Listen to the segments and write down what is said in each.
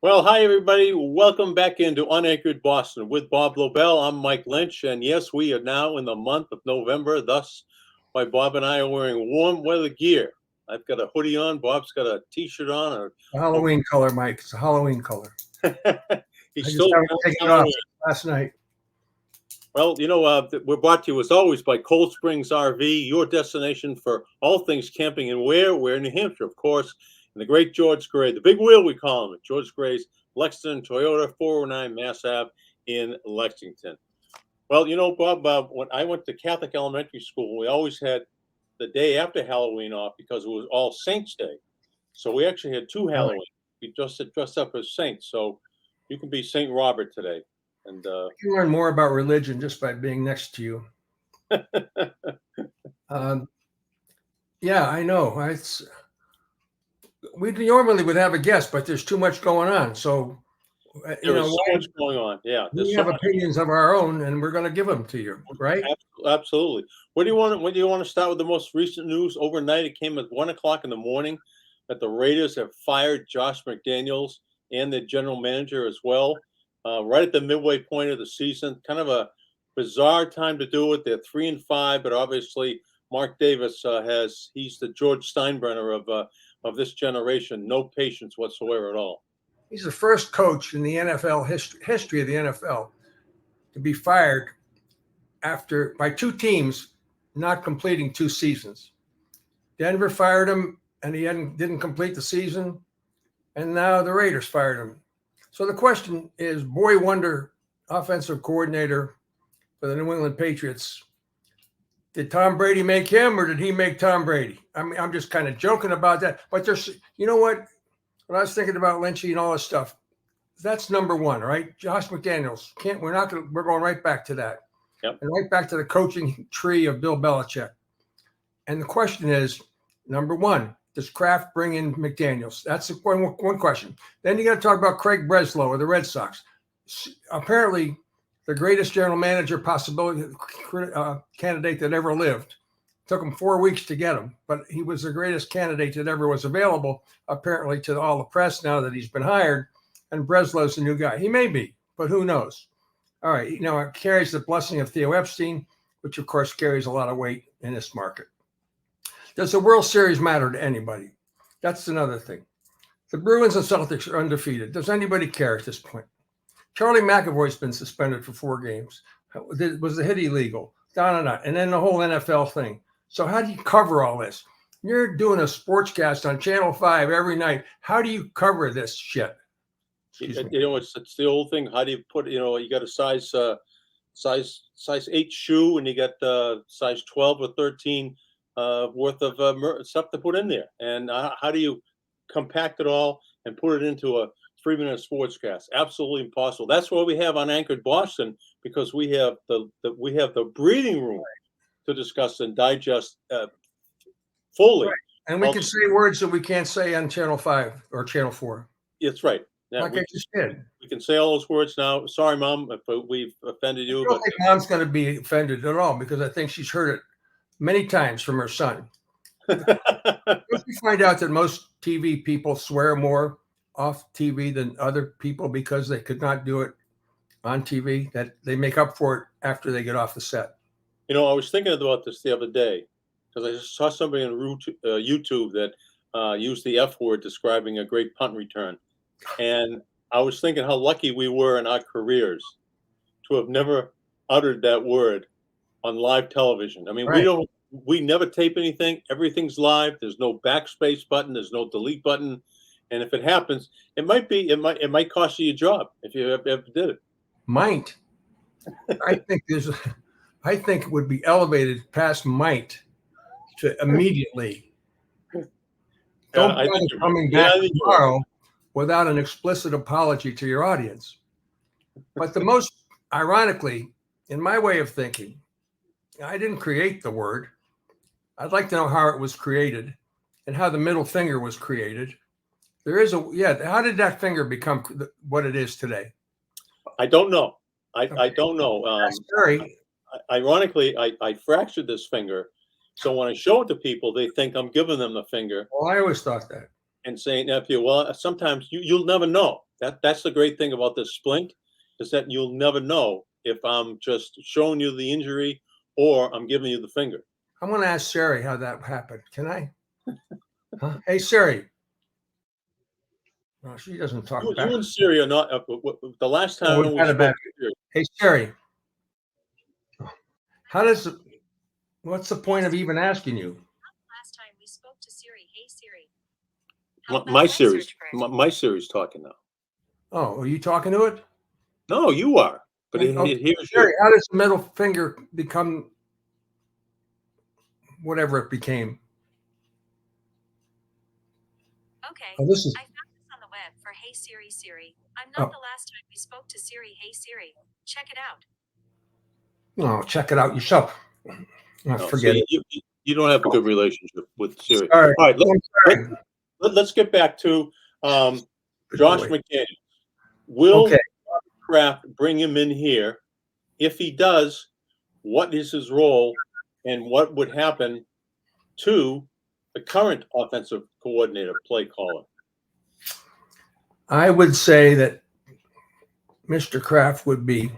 Well, hi everybody. Welcome back into UnAnchored Boston with Bob Lobel. I'm Mike Lynch, and yes, we are now in the month of November. Thus, why Bob and I are wearing warm weather gear. I've got a hoodie on. Bob's got a T-shirt on. A Halloween color, Mike. It's a Halloween color. He's I just still haven't taken it off last night. Well, we're brought to you as always by Cold Springs RV, your destination for all things camping. And where? We're in New Hampshire, of course, in the great George Gray, the big wheel we call him, at George Gray's Lexington Toyota 409 Mass Ave in Lexington. Well, Bob, when I went to Catholic elementary school, we always had the day after Halloween off because it was All Saints Day. So we actually had two Halloween. We just dressed up as saints. So you can be Saint Robert today. And You can learn more about religion just by being next to you. Yeah, I know. We normally would have a guest, but there's too much going on. So, there's so much going on. Yeah, we have opinions of our own, and we're going to give them to you, right? Absolutely. What do you want to start with the most recent news? Overnight, it came at 1:00 in the morning that the Raiders have fired Josh McDaniels and the general manager as well. Right at the midway point of the season, kind of a bizarre time to do it. They're 3-5, but obviously Mark Davis he's the George Steinbrenner of this generation. No patience whatsoever at all. He's the first coach in the NFL history of the NFL to be fired by two teams not completing two seasons. Denver fired him, and he didn't complete the season, and now the Raiders fired him. So the question is, boy wonder, offensive coordinator for the New England Patriots, did Tom Brady make him or did he make Tom Brady? I mean, I'm just kind of joking about that. But you know what? When I was thinking about Lynchy and all this stuff, that's number one, right? Josh McDaniels. We're going right back to that. Yep. And right back to the coaching tree of Bill Belichick. And the question is, number one, does Kraft bring in McDaniels? That's one question. Then you got to talk about Craig Breslow of the Red Sox. Apparently, the greatest general manager candidate that ever lived. Took him 4 weeks to get him, but he was the greatest candidate that ever was available, apparently, to all the press now that he's been hired. And Breslow's the new guy. He may be, but who knows? All right. It carries the blessing of Theo Epstein, which, of course, carries a lot of weight in this market. Does the World Series matter to anybody? That's another thing. The Bruins and Celtics are undefeated. Does anybody care at this point? Charlie McAvoy's been suspended for 4 games. Was the hit illegal? And then the whole NFL thing. So how do you cover all this? You're doing a sportscast on Channel 5 every night. How do you cover this shit? It's the old thing. How do you put? You got a size 8 shoe, and you got size 12 or 13 worth of stuff to put in there. And how do you compact it all and put it into a 3-minute sportscast? Absolutely impossible. That's why we have UnAnchored Boston, because we have the breathing room to discuss and digest fully. Right. And we can say words that we can't say on Channel 5 or Channel 4. That's right. Yeah, like I just did. We can say all those words now. Sorry, Mom, if we've offended you. I don't think Mom's going to be offended at all, because I think she's heard it many times from her son. Don't you find out that most TV people swear more off TV than other people because they could not do it on TV, that they make up for it after they get off the set? I was thinking about this the other day because I just saw somebody on YouTube that used the F word describing a great punt return. And I was thinking how lucky we were in our careers to have never uttered that word on live television. I mean, right. We never tape anything. Everything's live. There's no backspace button. There's no delete button. And if it happens, it might cost you your job if you ever did it. Might. I think it would be elevated past might to immediately. Don't bother coming back tomorrow without an explicit apology to your audience. But the most ironically, in my way of thinking, I didn't create the word. I'd like to know how it was created and how the middle finger was created. How did that finger become what it is today? I don't know. I don't know. Ironically, I fractured this finger. So when I show it to people, they think I'm giving them the finger. Well, I always thought that. And saying, nephew, well, sometimes you'll never know. That's the great thing about this splint, is that you'll never know if I'm just showing you the injury or I'm giving you the finger. I'm going to ask Sari how that happened. Can I? Huh? Hey, Sari. No, she doesn't talk You, back. you and Siri are not. The last Oh, time we we got it spoke, back. to Siri, Hey, Sari. How does? What's the point of even asking you? Last time we spoke to Siri. Hey Siri. my Siri's my Siri's talking now. Oh, are you talking to it? No, you are. But it hears Sari, you. how does the middle finger become whatever it became? Okay. Oh, this is. I found this on the web for Hey Siri Siri. I'm not the last time we spoke to Siri. Hey Siri. Check it out. Oh, check it out yourself. Oh, forget it. You don't have a good relationship with Siri. Sorry. All right, let's get back to Josh McDaniel. Will Kraft bring him in here? If he does, what is his role, and what would happen to the current offensive coordinator, play caller? I would say that Mr. Kraft would be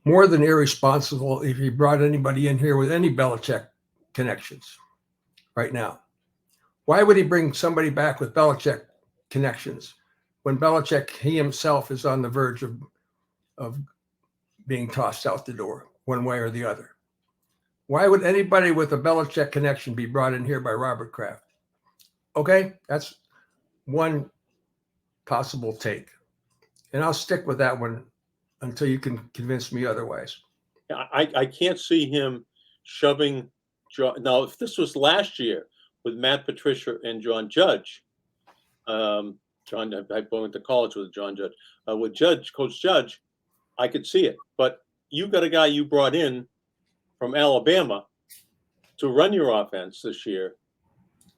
more than irresponsible if he brought anybody in here with any Belichick connections right now. Why would he bring somebody back with Belichick connections when Belichick, he himself, is on the verge of being tossed out the door one way or the other? Why would anybody with a Belichick connection be brought in here by Robert Kraft? Okay, that's one possible take. And I'll stick with that one until you can convince me otherwise. I can't see him shoving John. Now, if this was last year with Matt Patricia and John Judge, I went to college with John Judge, with Coach Judge, I could see it. But you got a guy you brought in from Alabama to run your offense this year.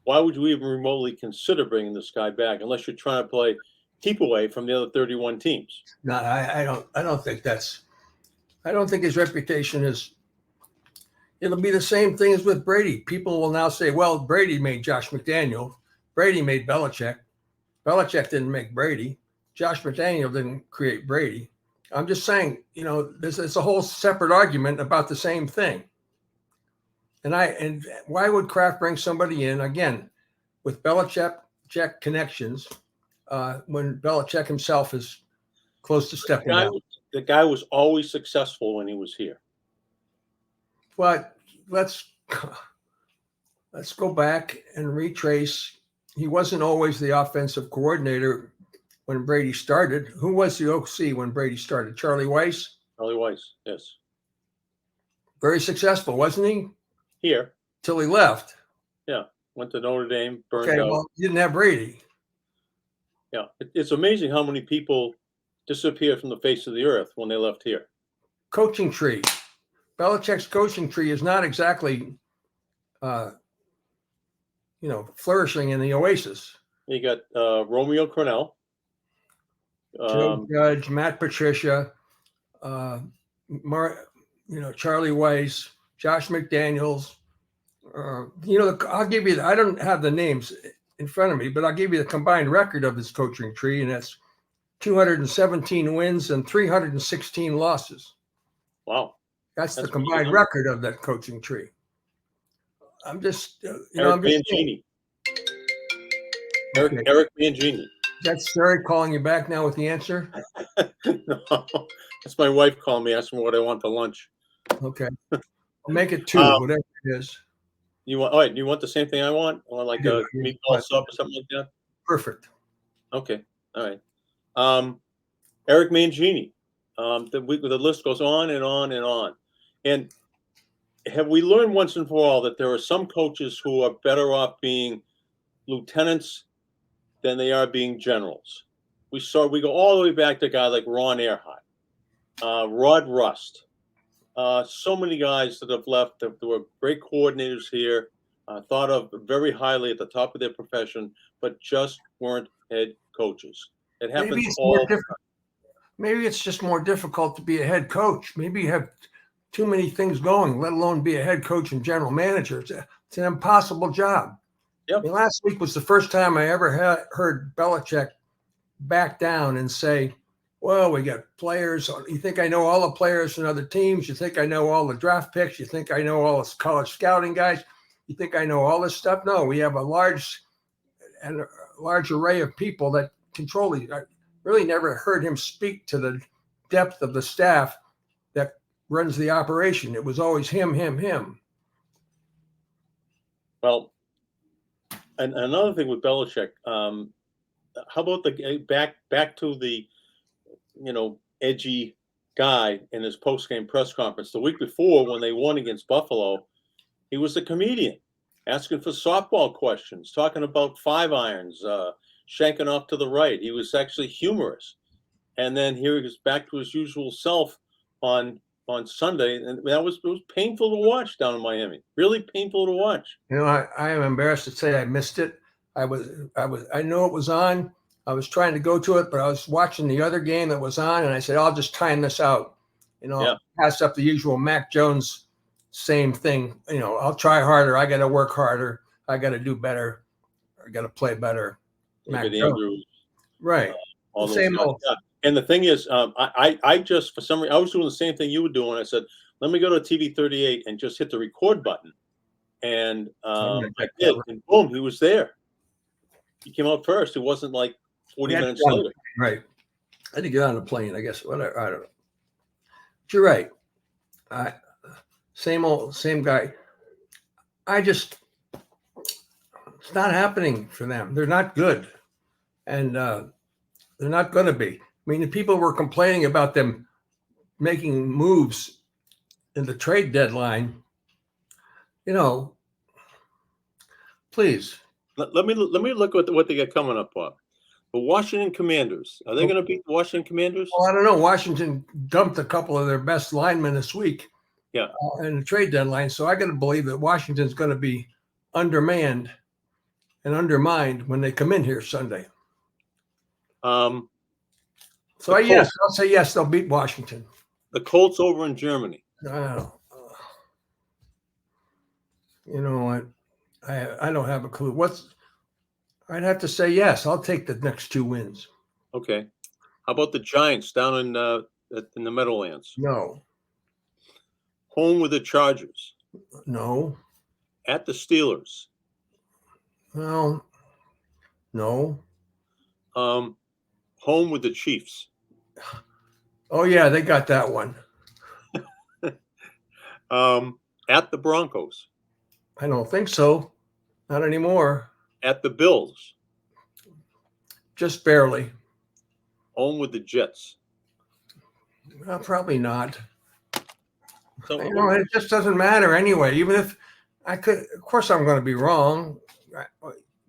Why would you even remotely consider bringing this guy back unless you're trying to play keep away from the other 31 teams? No, I don't think that's. I don't think his reputation is. It'll be the same thing as with Brady. People will now say, "Well, Brady made Josh McDaniel. Brady made Belichick. Belichick didn't make Brady. Josh McDaniel didn't create Brady." I'm just saying, it's a whole separate argument about the same thing. And why would Kraft bring somebody in again with Belichick connections when Belichick himself is close to stepping down? The guy was always successful when he was here. But let's go back and retrace. He wasn't always the offensive coordinator when Brady started. Who was the OC when Brady started? Charlie Weiss? Charlie Weiss, yes. Very successful, wasn't he? Here. Till he left. Yeah. Went to Notre Dame, burned out. Well, he didn't have Brady. Yeah. It's amazing how many people disappeared from the face of the earth when they left here. Coaching tree. Belichick's coaching tree is not exactly, flourishing in the oasis. You got Romeo Cornell, Joe Judge, Matt Patricia, Charlie Weiss, Josh McDaniels. I'll give you. I don't have the names in front of me, but I'll give you the combined record of this coaching tree, and that's 217 wins and 316 losses. Wow. That's the combined record of that coaching tree. I'm just, Eric Mangini. Eric Mangini. That's Sari calling you back now with the answer? No, that's my wife calling me, asking me what I want for lunch. Okay. I'll make it 2, whatever it is. You want the same thing I want? Or like a meatball sub or something like that? Perfect. Okay. All right. Eric Mangini. The list goes on and on and on. And have we learned once and for all that there are some coaches who are better off being lieutenants than they are being generals? We go all the way back to a guy like Ron Earhart, Rod Rust, so many guys that have left that were great coordinators here, thought of very highly at the top of their profession, but just weren't head coaches. It happens all the time. Maybe it's just more difficult to be a head coach. Maybe you have too many things going, let alone be a head coach and general manager. It's an impossible job. Yep. I mean, last week was the first time I ever heard Belichick back down and say, well, we got players. You think I know all the players from other teams? You think I know all the draft picks? You think I know all the college scouting guys? You think I know all this stuff? No, we have a large array of people that control it. I really never heard him speak to the depth of the staff that runs the operation. It was always him. Well, and another thing with Belichick, how about the back to the, edgy guy in his post-game press conference the week before when they won against Buffalo? He was a comedian, asking for softball questions, talking about 5-irons, shanking off to the right. He was actually humorous. And then here he was back to his usual self on Sunday, and it was painful to watch down in Miami. Really painful to watch. I am embarrassed to say I missed it. I know it was on. I was trying to go to it, but I was watching the other game that was on, and I said, I'll just time this out. Pass up the usual Mac Jones, same thing. I'll try harder. I got to work harder. I got to do better. I got to play better. Mac Jones. Right. Same old. Yeah. And the thing is, I just, for some reason, I was doing the same thing you were doing. I said, let me go to TV 38 and just hit the record button. And I did, and boom, he was there. He came out first. It wasn't like 40 minutes later. Right. I had to get on the plane, I guess. Whatever. I don't know. But you're right. Same guy. It's not happening for them. They're not good. And they're not going to be. I mean, the people were complaining about them making moves in the trade deadline. Please. Let me look at what they got coming up on. The Washington Commanders. Are they going to beat the Washington Commanders? Well, I don't know. Washington dumped a couple of their best linemen this week. Yeah. In the trade deadline. So I got to believe that Washington's going to be undermanned and undermined when they come in here Sunday. I'll say yes, they'll beat Washington. The Colts over in Germany. You know what? I don't have a clue. I'd have to say yes. I'll take the next 2 wins. Okay. How about the Giants down in the Meadowlands? No. Home with the Chargers. No. At the Steelers. Well, no. Home with the Chiefs. Oh yeah, they got that one. At the Broncos. I don't think so. Not anymore. At the Bills. Just barely. Home with the Jets. Well, probably not. So, it just doesn't matter anyway. Even if I could, of course, I'm going to be wrong.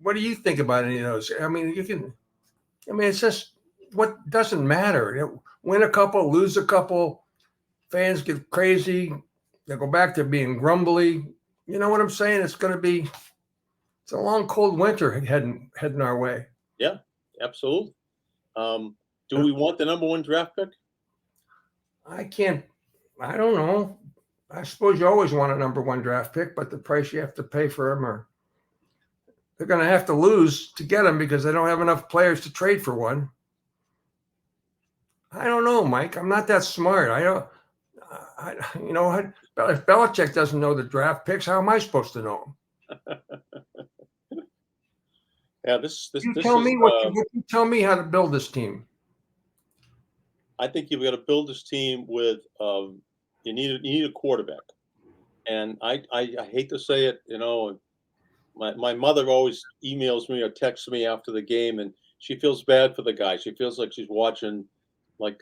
What do you think about any of those? I mean, it's just what doesn't matter. Win a couple, lose a couple. Fans get crazy. They go back to being grumbly. You know what I'm saying? It's a long, cold winter heading our way. Yeah, absolutely. Do we want the number 1 draft pick? I don't know. I suppose you always want a number 1 draft pick, but the price you have to pay for them they're going to have to lose to get them because they don't have enough players to trade for one. I don't know, Mike. I'm not that smart. If Belichick doesn't know the draft picks, how am I supposed to know them? Yeah, you tell me how to build this team. I think you've got to build this team with you need a quarterback, and I hate to say it, my mother always emails me or texts me after the game, and she feels bad for the guy. She feels like she's watching like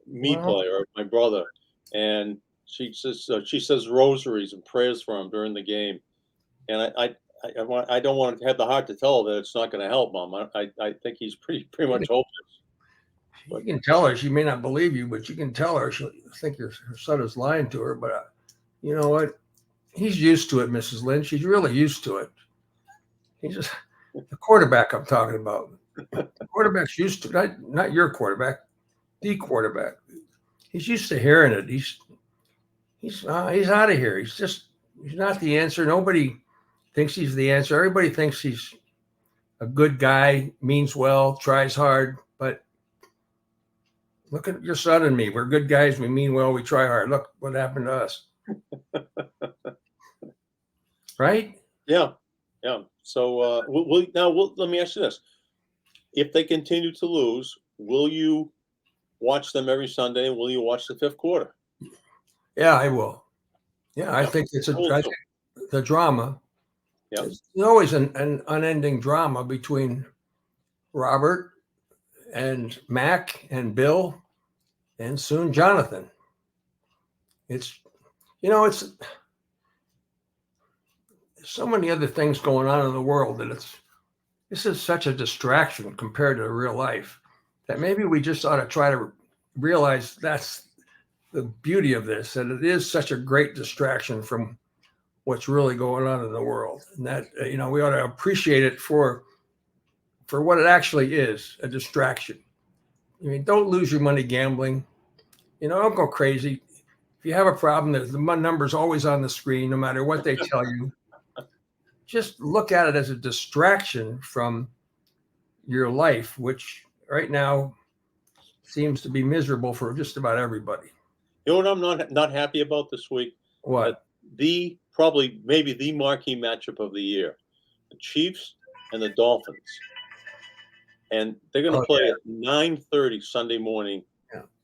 me play or my brother, and she says rosaries and prayers for him during the game, and I don't want to have the heart to tell her that it's not going to help, Mom. I think he's pretty much hopeless. You can tell her. She may not believe you, but you can tell her. She'll think her son is lying to her. But you know what? He's used to it, Mrs. Lynch. He's really used to it. He's just the quarterback I'm talking about. The quarterback's used to it. Not your quarterback, the quarterback. He's used to hearing it. He's out of here. He's not the answer. Nobody thinks he's the answer. Everybody thinks he's a good guy, means well, tries hard, but Look at your son and me. We're good guys. We mean well. We try hard. Look what happened to us. Right? Yeah. So let me ask you this: if they continue to lose, will you watch them every Sunday, and will you watch the fifth quarter? Yeah, I will. Yeah, I Yeah. think it's I will I too. think the drama. Yeah. There's always an unending drama between Robert and Mac and Bill and soon Jonathan. It's it's so many other things going on in the world that this is such a distraction compared to real life that maybe we just ought to try to realize that's the beauty of this, that it is such a great distraction from what's really going on in the world, and that we ought to appreciate it for what it actually is, a distraction. I mean, don't lose your money gambling. Don't go crazy. If you have a problem, the number's always on the screen, no matter what they tell you. Just look at it as a distraction from your life, which right now seems to be miserable for just about everybody. You know what I'm not happy about this week? What? Maybe the marquee matchup of the year, the Chiefs and the Dolphins, and they're going to play at 9:30 Sunday morning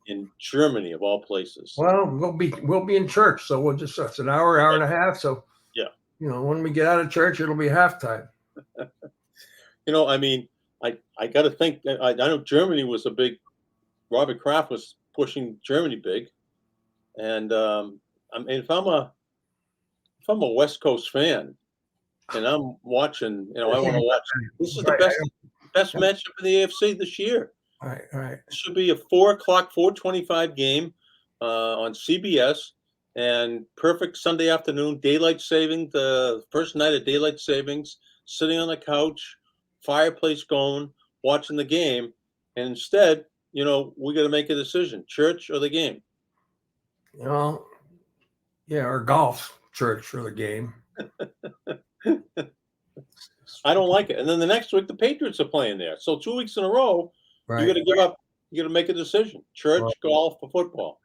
in Germany, of all places. Well, we'll be in church, so it's an hour and a half. So yeah, when we get out of church, it'll be halftime. I mean, I got to think. I know Germany was a big. Robert Kraft was pushing Germany big, and I mean, if I'm a West Coast fan, and I'm watching, I want to watch. This is the best matchup in the AFC this year. All right. It should be a 4:25 game on CBS, and perfect Sunday afternoon, daylight saving, the first night of daylight savings, sitting on the couch, fireplace going, watching the game, and instead, we got to make a decision: church or the game. Or golf, church or the game. I don't like it. And then the next week, the Patriots are playing there. So 2 weeks in a row, you got to give up. You got to make a decision: church, golf, or football.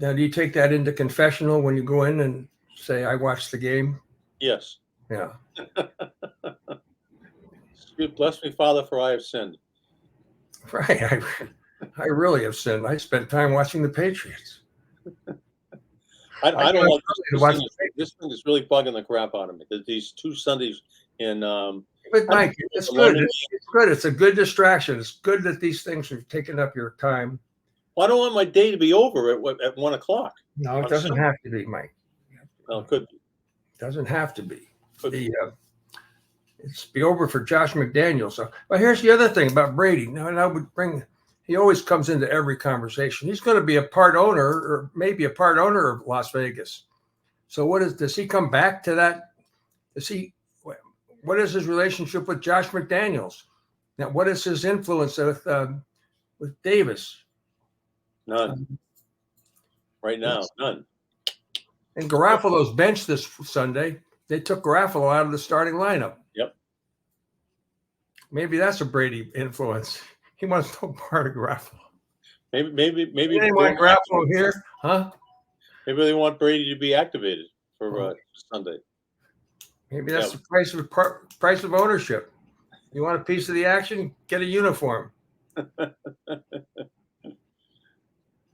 Now, do you take that into confessional when you go in and say, "I watched the game"? Yes. Yeah. Bless me, Father, for I have sinned. Right. I really have sinned. I spent time watching the Patriots. I don't like this thing is really bugging the crap out of me. These 2 Sundays in but Mike, it's good. It's good. It's a good distraction. It's good that these things are taking up your time. Well, I don't want my day to be over at 1 o'clock. No, it doesn't have to be, Mike. No, it could be. It doesn't have to be. It's be over for Josh McDaniel. So, well, here's the other thing about Brady. Now, and I would bring. He always comes into every conversation. He's going to be a part owner, or maybe a part owner of Las Vegas. So, does he come back to that? What is his relationship with Josh McDaniels? Now, what is his influence with Davis? None. Right now, none. And Garofalo's bench this Sunday. They took Garofalo out of the starting lineup. Yep. Maybe that's a Brady influence. He wants no part of Garofalo. Maybe they want Garofalo here, huh? Maybe they want Brady to be activated for Sunday. Maybe that's the price of ownership. You want a piece of the action? Get a uniform.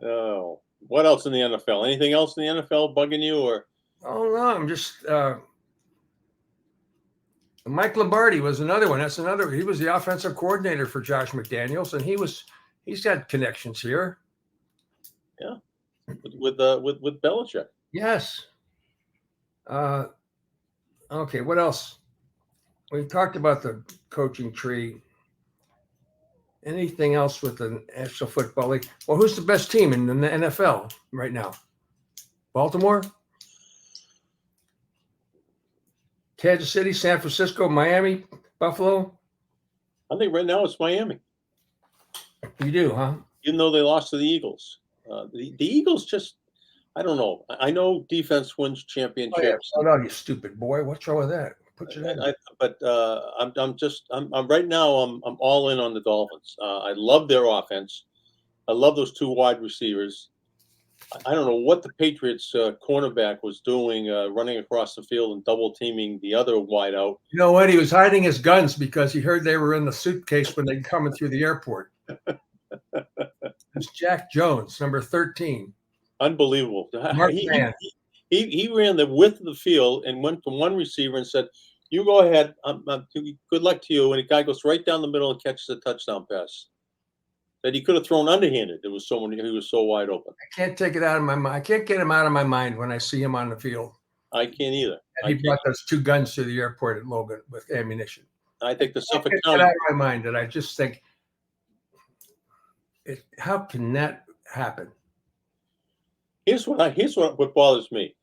Oh, what else in the NFL? Anything else in the NFL bugging you, or? Oh no, I'm just. Mike Lombardi was another one. That's another. He was the offensive coordinator for Josh McDaniels, and he's got connections here. Yeah, with Belichick. Yes. Okay. What else? We talked about the coaching tree. Anything else with the National Football League? Well, who's the best team in the NFL right now? Baltimore? Kansas City, San Francisco, Miami, Buffalo? I think right now it's Miami. You do, huh? Even though they lost to the Eagles. The Eagles just, I don't know. I know defense wins championships. Oh, no, you stupid boy. What's wrong with that? Put your name. I'm right now. I'm all in on the Dolphins. I love their offense. I love those two wide receivers. I don't know what the Patriots cornerback was doing, running across the field and double teaming the other wideout. You know what? He was hiding his guns because he heard they were in the suitcase when they coming through the airport. It's Jack Jones, number 13. Unbelievable. Mark He, Mann. he ran the width of the field and went from one receiver and said, "You go ahead. Good luck to you." And the guy goes right down the middle and catches a touchdown pass that he could have thrown underhanded. He was so wide open. I can't take it out of my mind. I can't get him out of my mind when I see him on the field. I can't either. And he brought those two guns to the airport at Logan with ammunition. I think the Suffolk Get County. out of my mind that I just think, how can that happen? Here's what bothers me.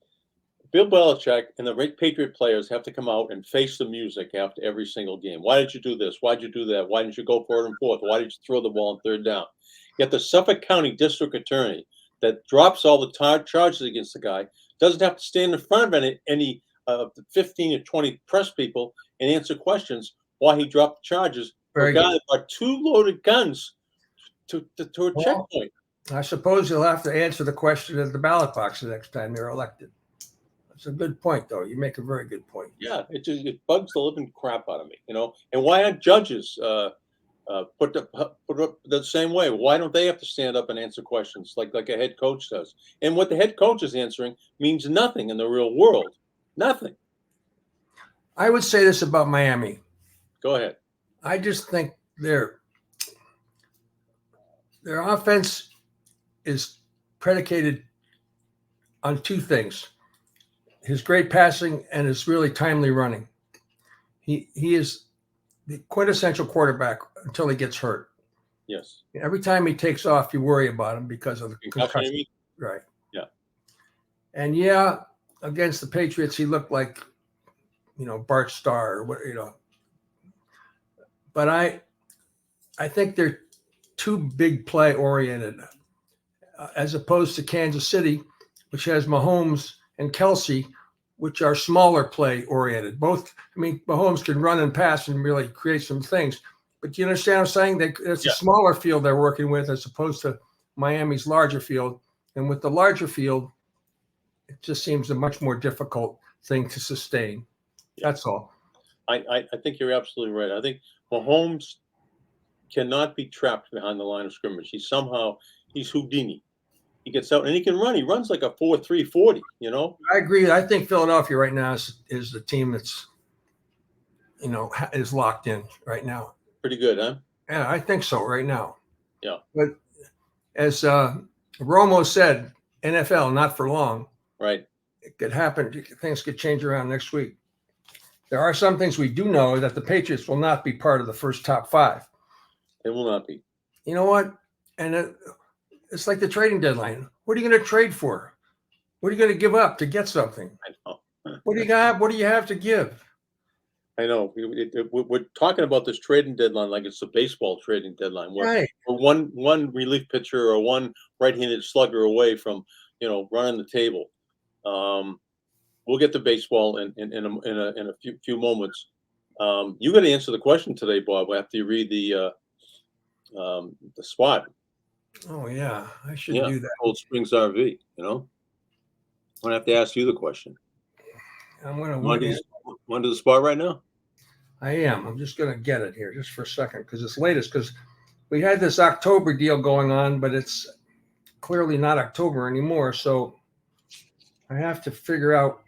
Bill Belichick and the Patriot players have to come out and face the music after every single game. Why did you do this? Why did you do that? Why didn't you go for it in fourth? Why did you throw the ball on third down? Yet the Suffolk County District Attorney that drops all the charges against the guy doesn't have to stand in front of any 15 or 20 press people and answer questions why he dropped the charges for a guy that brought two loaded guns to a checkpoint. I suppose you'll have to answer the question at the ballot box the next time they're elected. That's a good point, though. You make a very good point. Yeah, it bugs the living crap out of me, you know. And why aren't judges put up the same way? Why don't they have to stand up and answer questions like a head coach does? And what the head coach is answering means nothing in the real world. Nothing. I would say this about Miami. Go ahead. I just think their offense is predicated on two things: his great passing and his really timely running. He is the quintessential quarterback until he gets hurt. Yes. Every time he takes off, you worry about him because of the concussion. Right. Yeah. And against the Patriots, he looked like, Bart Starr or what, But I think they're too big play oriented, as opposed to Kansas City, which has Mahomes and Kelsey, which are smaller play oriented. Mahomes can run and pass and really create some things. But you understand what I'm saying? It's a smaller field they're working with as opposed to Miami's larger field. And with the larger field, it just seems a much more difficult thing to sustain. That's all. I think you're absolutely right. I think Mahomes cannot be trapped behind the line of scrimmage. He's Houdini. He gets out and he can run. He runs like a 4.3 40, I agree. I think Philadelphia right now is the team that's, is locked in right now. Pretty good, huh? Yeah, I think so right now. Yeah. But as Romo said, NFL, not for long. Right. It could happen. Things could change around next week. There are some things we do know, that the Patriots will not be part of the first top 5. They will not be. You know what? And it's like the trading deadline. What are you going to trade for? What are you going to give up to get something? I know. What do you got? What do you have to give? I know. We're talking about this trading deadline like it's a baseball trading deadline. We're one relief pitcher or one right-handed slugger away from, running the table. We'll get to baseball in a few moments. You got to answer the question today, Bob, after you read the spot. Oh yeah, I should do that. Cold Springs RV. I'm gonna have to ask you the question. I'm gonna want to do the spot right now. I am. I'm just gonna get it here just for a second because it's latest. Because we had this October deal going on, but it's clearly not October anymore. So I have to figure out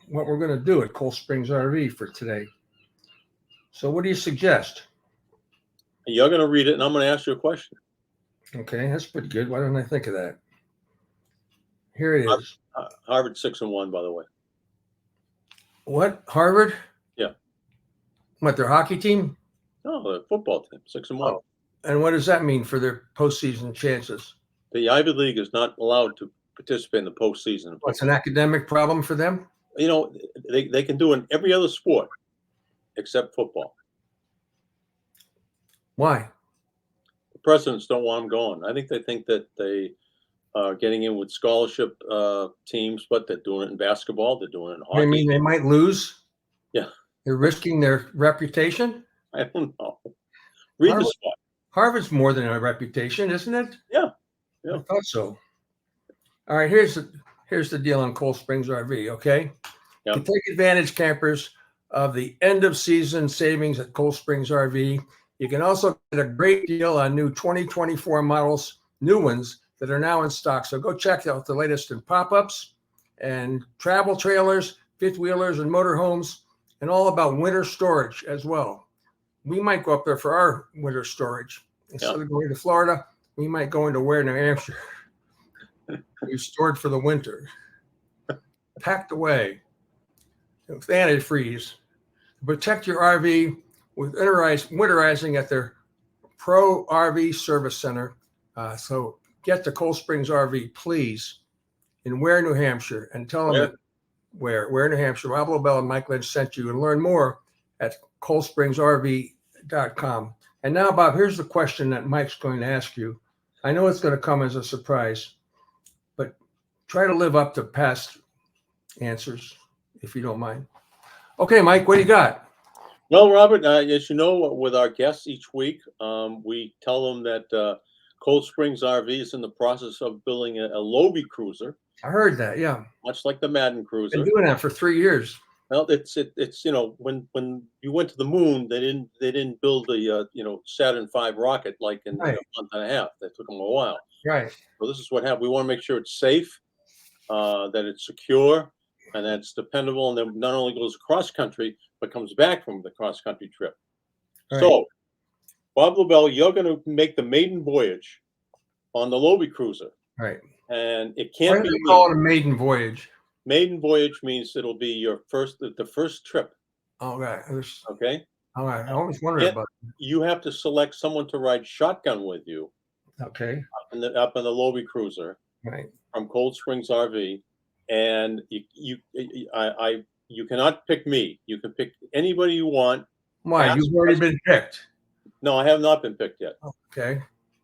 what we're going to do at Cold Springs RV for today. So what do you suggest? You're going to read it, and I'm going to ask you a question. Okay, that's pretty good. Why don't I think of that? Here it is. Harvard 6-1, by the way. What? Harvard? Yeah. What, their hockey team? No, the football team, 6-1. Oh. And what does that mean for their postseason chances? The Ivy League is not allowed to participate in the postseason. What's an academic problem for them? They can do in every other sport except football. Why? The presidents don't want them going. I think they think that they are getting in with scholarship teams, but they're doing it in basketball. They're doing it in hockey. You mean they might lose? Yeah. They're risking their reputation? I don't know. Read the spot. Harvard's more than a reputation, isn't it? Yeah. I thought so. All right, here's the deal on Cold Springs RV, okay? Yeah. You can take advantage, campers, of the end of season savings at Cold Springs RV. You can also get a great deal on new 2024 models, new ones that are now in stock. So go check out the latest in pop-ups and travel trailers, fifth wheelers, and motorhomes, and all about winter storage as well. We might go up there for our winter storage. Instead of going to Florida, we might go into Ware, New Hampshire. We've stored for the winter, packed away with antifreeze. Protect your RV with winterizing at their Pro RV Service Center. So get to Cold Springs RV, please, in Ware, New Hampshire, and tell them that Ware, New Hampshire, Rob Lobel and Mike Lynch sent you, and learn more at coldspringsrv.com. And now, Bob, here's the question that Mike's going to ask you. I know it's going to come as a surprise, but try to live up to past answers, if you don't mind. Okay, Mike, what do you got? Well, Robert, as you know, with our guests each week, we tell them that Cold Springs RV is in the process of building a Lobie cruiser. I heard that, yeah. Much like the Madden cruiser. Been doing that for 3 years. Well, it's when you went to the moon, they didn't build a Saturn V rocket like in a month and a half. That took them a while. Right. So this is what happened. We want to make sure it's safe, that it's secure, and that it's dependable, and then not only goes cross country but comes back from the cross country trip. Right. So, Bob Lobel, you're going to make the maiden voyage on the Lobie cruiser. Right. And it can't Why do they call it a maiden voyage? Maiden voyage means it'll be your the first trip. Oh, right. Okay. All right. I always wondered about that. You have to select someone to ride shotgun with you. Okay. Up in the Lobie cruiser. Right. From Cold Springs RV, and you cannot pick me. You can pick anybody you want. Why? You've already been picked. No, I have not been picked yet. Okay.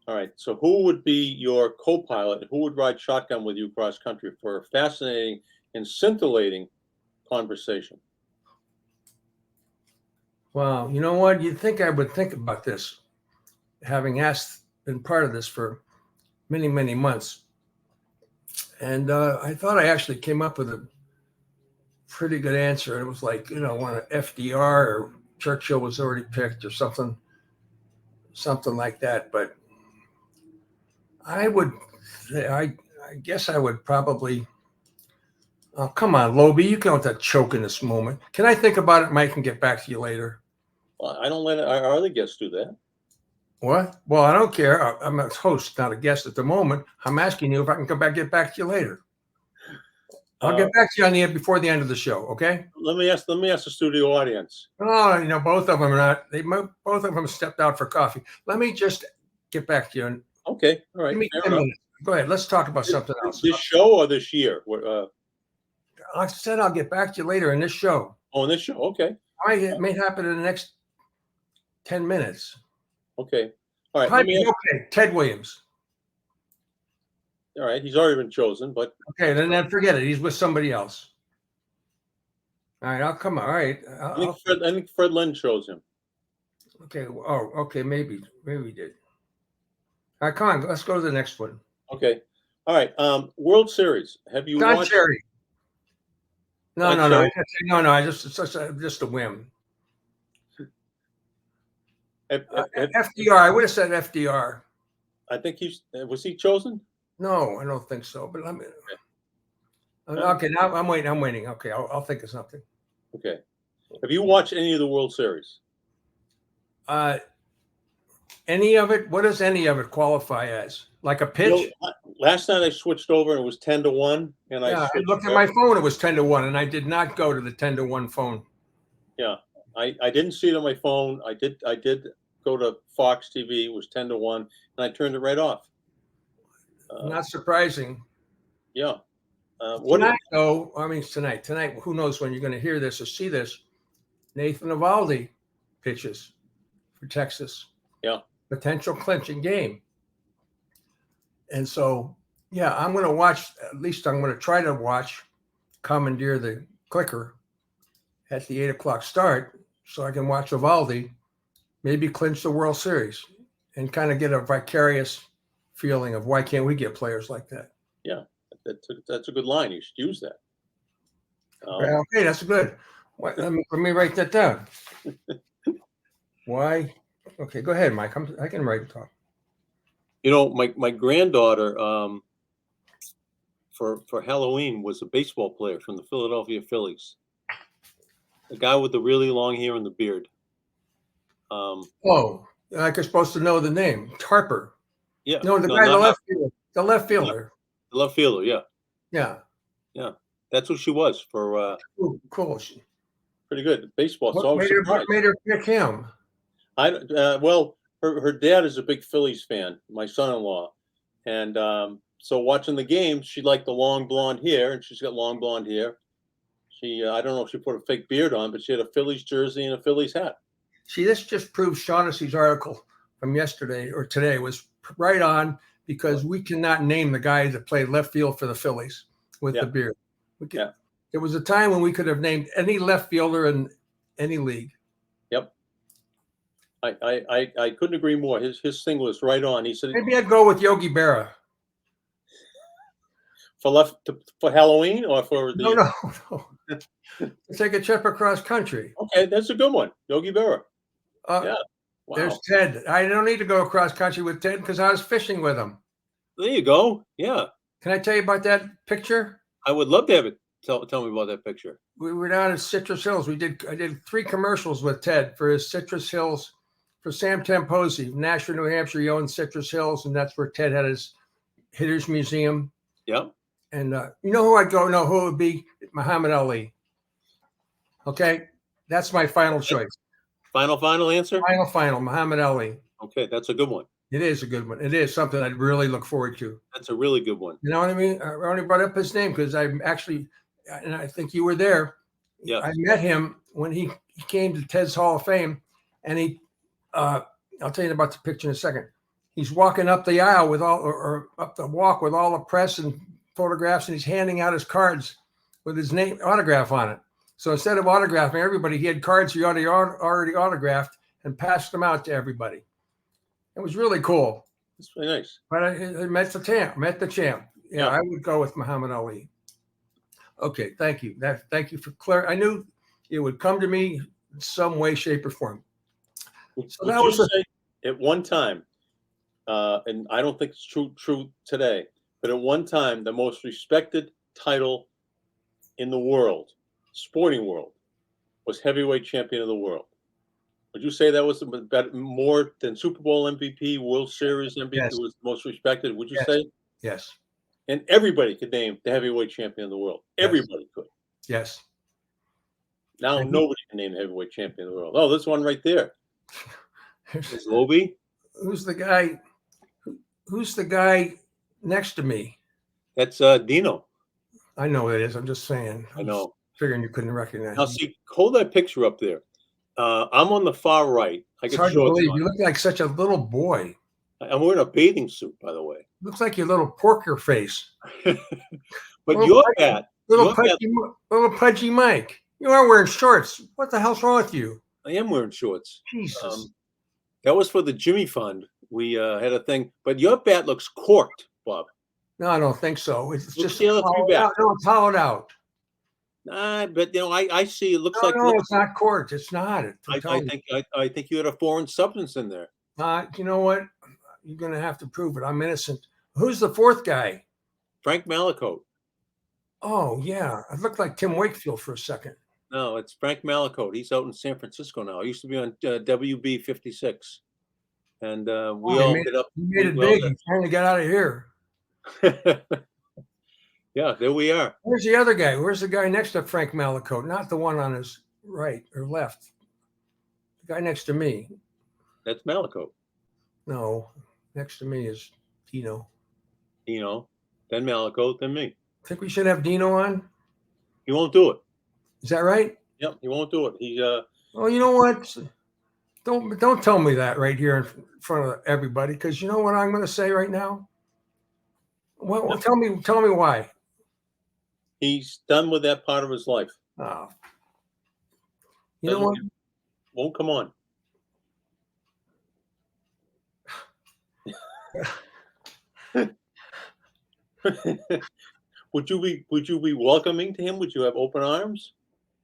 All right. So who would be your co-pilot? Who would ride shotgun with you cross country for a fascinating and scintillating conversation? Wow. You know what? You'd think I would think about this, having been part of this for many, many months. And I thought I actually came up with a pretty good answer. It was like, one of FDR or Churchill was already picked or something like that. But I guess I would probably. Oh, come on, Lobie, you don't have to choke in this moment. Can I think about it, Mike, and get back to you later? Well, I don't let our other guests do that. What? Well, I don't care. I'm a host, not a guest at the moment. I'm asking you if I can get back to you later. I'll get back to you on the before the end of the show. Okay. Let me ask the studio audience. Oh, both of them are not. Both of them stepped out for coffee. Let me just get back to you. Okay. All right. Give me 10 minutes. Go ahead. Let's talk about something else. This show or this year? I said I'll get back to you later in this show. Oh, in this show. Okay. It may happen in the next 10 minutes. Okay. All right. Okay. Ted Williams. All right. He's already been chosen, but. Okay. Then forget it. He's with somebody else. All right. I'll come. All right. I think Fred Lynn chose him. Okay. Oh, okay. Maybe we did. All right. Come on. Let's go to the next one. Okay. All right. World Series. Have you watched? Cherry. No. It's just a whim. FDR. I would have said FDR. I think was he chosen? No, I don't think so. But okay. Now I'm waiting. Okay, I'll think of something. Okay. Have you watched any of the World Series? Any of it? What does any of it qualify as? Like a pitch? Last night I switched over and it was 10-1, and I looked at my phone. It was 10-1, and I did not go to the 10-1 phone. Yeah, I didn't see it on my phone. I did go to Fox TV. It was 10-1, and I turned it right off. Not surprising. Yeah. Tonight. Tonight. Who knows when you're going to hear this or see this? Nathan Eovaldi pitches for Texas. Yeah. Potential clinching game. And so, yeah, I'm going to watch. At least I'm going to try to watch. Commandeer the clicker at the 8:00 start, so I can watch Eovaldi maybe clinch the World Series. and kind of get a vicarious feeling of why can't we get players like that? Yeah, that's a good line. You should use that. Well, okay, that's good. Let me write that down. Why? Okay, go ahead, Mike. I can write it down. You know, my granddaughter for Halloween was a baseball player from the Philadelphia Phillies. A guy with the really long hair and the beard. Oh, like you're supposed to know the name. Harper. Yeah. No, the guy, the left fielder. The left fielder. The left fielder, yeah. Yeah. Yeah. That's what she was for Cool. pretty good. Baseball. So I What was made her pick him? Well, her dad is a big Phillies fan, my son-in-law. And so watching the games, she liked the long blonde hair, and she's got long blonde hair. She I don't know if she put a fake beard on, but she had a Phillies jersey and a Phillies hat. See, this just proves Shaughnessy's article from yesterday or today was right on, because we cannot name the guy that played left field for the Phillies with the beard. There was a time when we could have named any left fielder in any league. Yep. I couldn't agree more. His thing was right on. He said Maybe I'd go with Yogi Berra. For Halloween or for the No. Take a trip across country. Okay, that's a good one. Yogi Berra. Yeah. Wow. There's Ted. I don't need to go across country with Ted because I was fishing with him. There you go. Yeah. Can I tell you about that picture? I would love to have it. Tell me about that picture. We were down in Citrus Hills. I did 3 commercials with Ted for his Citrus Hills, for Sam Temposi, Nashua, New Hampshire. He owned Citrus Hills, and that's where Ted had his Hitters Museum. Yeah. And you know who I'd go? No, who it would be? Muhammad Ali. Okay, that's my final choice. Final answer? Final, Muhammad Ali. Okay, that's a good one. It is a good one. It is something I'd really look forward to. That's a really good one. You know what I mean? I only brought up his name because I'm actually, and I think you were there. Yeah. I met him when he came to Ted's Hall of Fame, and I'll tell you about the picture in a second. He's walking up the aisle or up the walk with all the press and photographs, and he's handing out his cards with his name autograph on it. So instead of autographing everybody, he had cards he already autographed and passed them out to everybody. It was really cool. That's really nice. But I met the champ. Yeah, I would go with Muhammad Ali. Okay, thank you. Thank you for clear. I knew it would come to me in some way, shape, or form. So that was at one time, and I don't think it's true today, but at one time, the most respected title in the world, sporting world, was heavyweight champion of the world. Would you say that was more than Super Bowl MVP, World Series MVP? Yes. Was the most respected? Would you say? Yes. And everybody could name the heavyweight champion of the world. Everybody could. Yes. Now nobody can name the heavyweight champion of the world. Oh, this one right there. Is Lobie? Who's the guy? Who's the guy next to me? That's Dino. I know it is. I'm just saying. I know. Figuring you couldn't recognize. Now, see, hold that picture up there. I'm on the far right. It's hard to believe. You look like such a little boy. I'm wearing a bathing suit, by the way. Looks like your little porker face. But your bat, little pudgy Mike. You are wearing shorts. What the hell's wrong with you? I am wearing shorts. Jesus. That was for the Jimmy Fund. We had a thing, but your bat looks corked, Bob. No, I don't think so. It's just hollowed out. No, it's hollowed out. Nah, but I see. It looks like it's not corked. It's not. I think you had a foreign substance in there. You know what? You're gonna have to prove it. I'm innocent. Who's the fourth guy? Frank Malicote. Oh yeah, I looked like Tim Wakefield for a second. No, it's Frank Malicote. He's out in San Francisco now. He used to be on WB 56, and we all ended up. He made it big. He's trying to get out of here. Yeah, there we are. Where's the other guy? Where's the guy next to Frank Malicote? Not the one on his right or left. The guy next to me. That's Malicote. No, next to me is Dino. Dino, then Malicote, then me. Think we should have Dino on? He won't do it. Is that right? Yep, he won't do it. He Well, you know what? Don't tell me that right here in front of everybody, because you know what I'm going to say right now. Well, tell me why. He's done with that part of his life. Oh. You know what? Won't come on. Would you be welcoming to him? Would you have open arms?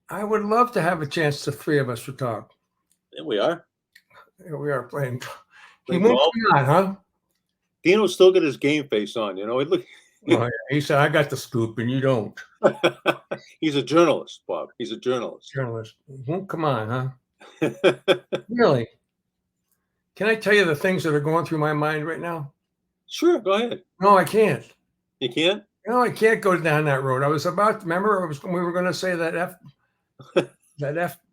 I would love to have a chance, the three of us to talk. There we are. Here we are playing. He Playing won't golf. come on, huh? Dino still got his game face on. You know, it look. Oh, yeah. He said, "I got the scoop, and you don't." He's a journalist, Bob. He's a journalist. Journalist. He won't come on, huh? Really? Can I tell you the things that are going through my mind right now? Sure, go ahead. No, I can't. You can't? No, I can't go down that road. I was about to remember we were going to say that F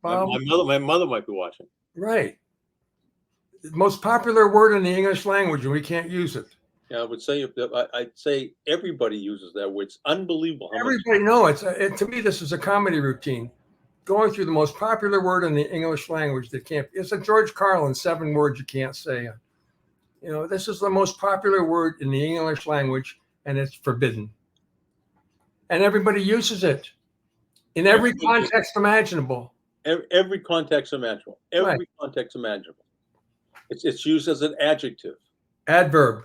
bomb. My mother might be watching. Right. The most popular word in the English language, and we can't use it. Yeah, I'd say everybody uses that word. It's unbelievable. Everybody knows to me, this is a comedy routine. Going through the most popular word in the English language that can't. It's a George Carlin 7 words you can't say. You know, this is the most popular word in the English language, and it's forbidden. And everybody uses it in every context imaginable. Every context imaginable. Every context imaginable. It's used as an adjective. Adverb.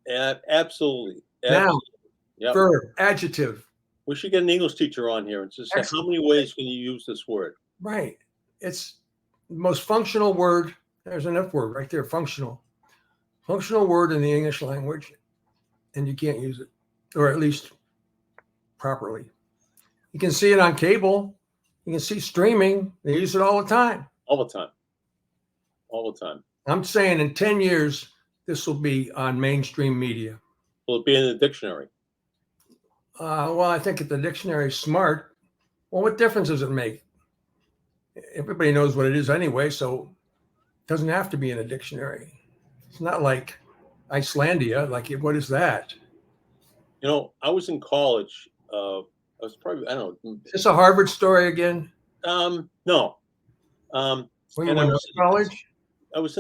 Absolutely. Noun. Yep. Verb. Adjective. We should get an English teacher on here and just say, how many ways can you use this word? Right. It's the most functional word. There's an F word right there. Functional. Functional word in the English language, and you can't use it, or at least properly. You can see it on cable. You can see streaming. They use it all the time. All the time. All the time. I'm saying in 10 years, this will be on mainstream media. Will it be in the dictionary? Well, I think if the dictionary is smart, well, what difference does it make? Everybody knows what it is anyway, so it doesn't have to be in a dictionary. It's not like Icelandia. Like, what is that? You know, I was in college. I was probably, I don't know. Is this a Harvard story again? No. When you went to college? I was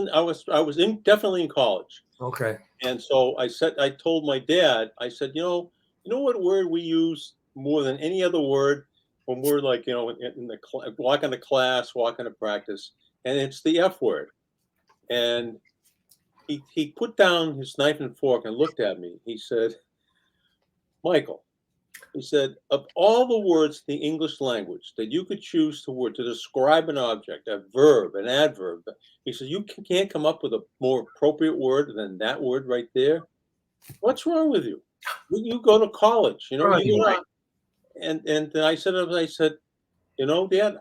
definitely in college. Okay. And so I told my dad, I said, you know what word we use more than any other word when we're like, you know, in the walking to class, walking to practice, and it's the F word. And he put down his knife and fork and looked at me. He said, Michael, he said, of all the words in the English language that you could choose to describe an object, a verb, an adverb, he said, you can't come up with a more appropriate word than that word right there. What's wrong with you? You go to college, you know. Right. And then I said, you know, Dad,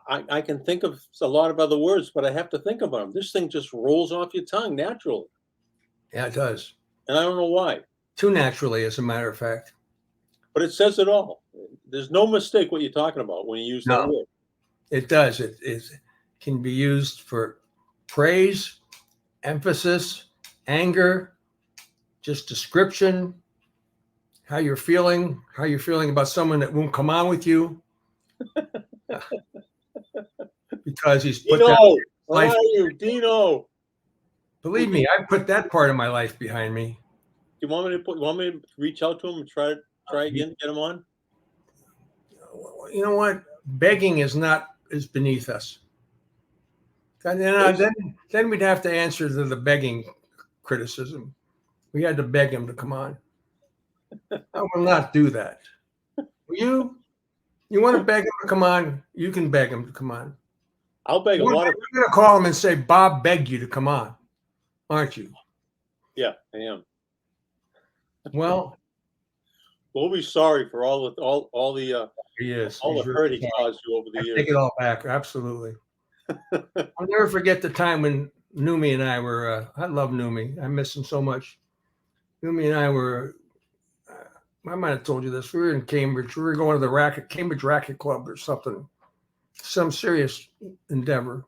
I can think of a lot of other words, but I have to think about them. This thing just rolls off your tongue naturally. Yeah, it does. And I don't know why. Too naturally, as a matter of fact. But it says it all. There's no mistake what you're talking about when you use that word. It does. It can be used for praise, emphasis, anger, just description, how you're feeling about someone that won't come on with you. Because he's put Dino, life. how are you, Dino? Believe me, I put that part of my life behind me. Do you want me to reach out to him and try again to get him on? You know what? Begging is beneath us. And then we'd have to answer to the begging criticism. We had to beg him to come on. I will not do that. You want to beg him to come on? You can beg him to come on. I'll beg him. You're going to call him and say, Bob begged you to come on, aren't you? Yeah, I am. Well, we'll be sorry for all the hurt he caused you over the years. Take it all back, absolutely. I'll never forget the time when Numi and I were. I love Numi. I miss him so much. Numi and I were. I might have told you this. We were in Cambridge. We were going to the Cambridge Racket Club or something. Some serious endeavor.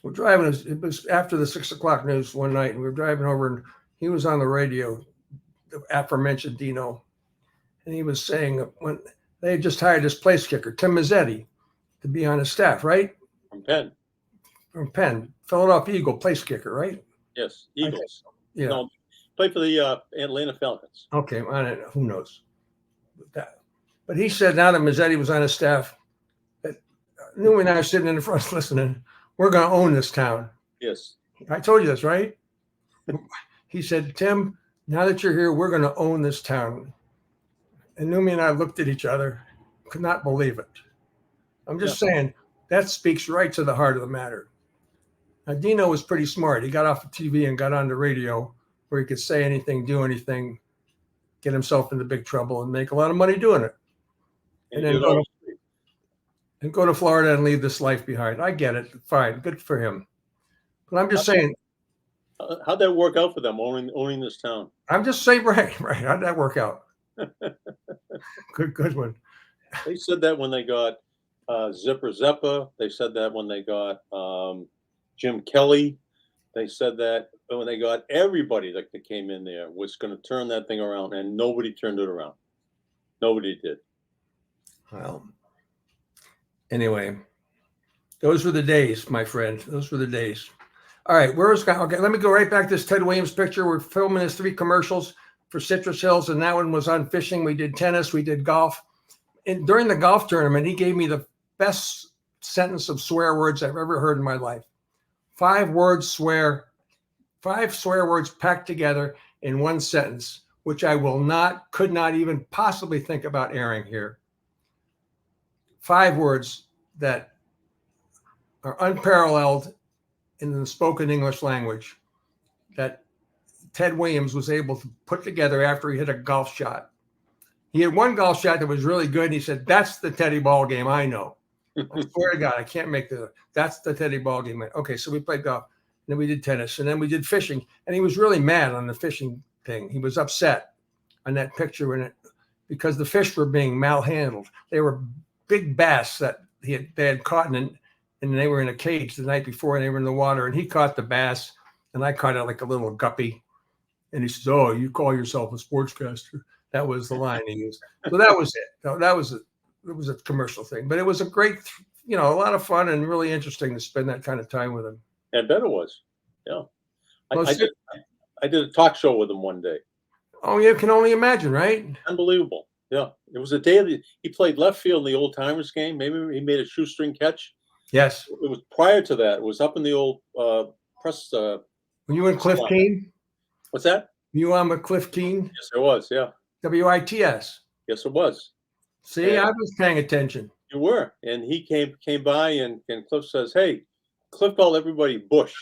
We're driving. It was after the 6 o'clock news one night, and we were driving over, and he was on the radio, the aforementioned Dino, and he was saying when they had just hired this place kicker, Tim Mazzetti, to be on his staff, right? From Penn, Philadelphia Eagle place kicker, right? Yes, Eagles. Yeah. No, played for the Atlanta Falcons. Okay, I don't know. Who knows? But he said now that Mazzetti was on his staff, that Newman and I are sitting in the front listening. We're going to own this town. Yes. I told you this, right? He said, Tim, now that you're here, we're going to own this town. And Numi and I looked at each other, could not believe it. I'm just saying, that speaks right to the heart of the matter. Now, Dino was pretty smart. He got off the TV and got on the radio where he could say anything, do anything, get himself into big trouble and make a lot of money doing it. And then go to Florida and leave this life behind. I get it. Fine. Good for him. But I'm just saying. How'd that work out for them, owning this town? I'm just saying, right. How'd that work out? Good one. They said that when they got Zipper Zeppa. They said that when they got Jim Kelly. They said that when they got everybody that came in there was going to turn that thing around, and nobody turned it around. Nobody did. Well, anyway, those were the days, my friend. Those were the days. All right, okay, let me go right back to this Ted Williams picture. We're filming his 3 commercials for Citrus Hills, and that one was on fishing. We did tennis, we did golf. And during the golf tournament, he gave me the best sentence of swear words I've ever heard in my life. 5 swear words packed together in one sentence, which I could not even possibly think about airing here. 5 words that are unparalleled in the spoken English language that Ted Williams was able to put together after he hit a golf shot. He had one golf shot that was really good. And he said, that's the Teddy ball game. I know. I swear to God, I can't make that's the Teddy ball game. Okay, so we played golf, and then we did tennis, and then we did fishing. And he was really mad on the fishing thing. He was upset on that picture because the fish were being malhandled. They were big bass that they had caught and they were in a cage the night before, and they were in the water, and he caught the bass, and I caught it like a little guppy. And he says, oh, you call yourself a sportscaster. That was the line he used. So that was it. It was a commercial thing, but it was a great, a lot of fun and really interesting to spend that kind of time with him. I bet it was. Yeah. I did a talk show with him one day. Oh, you can only imagine, right? Unbelievable. Yeah. It was a day that he played left field in the Old Timers game. Maybe he made a shoestring catch. Yes. It was prior to that. It was up in the old press. Were you and Cliff Keen? What's that? You on with Cliff Keen? Yes, it was. Yeah. WITS. Yes, it was. See, I was paying attention. You were. And he came by and Cliff says, hey, Cliff called everybody Bush.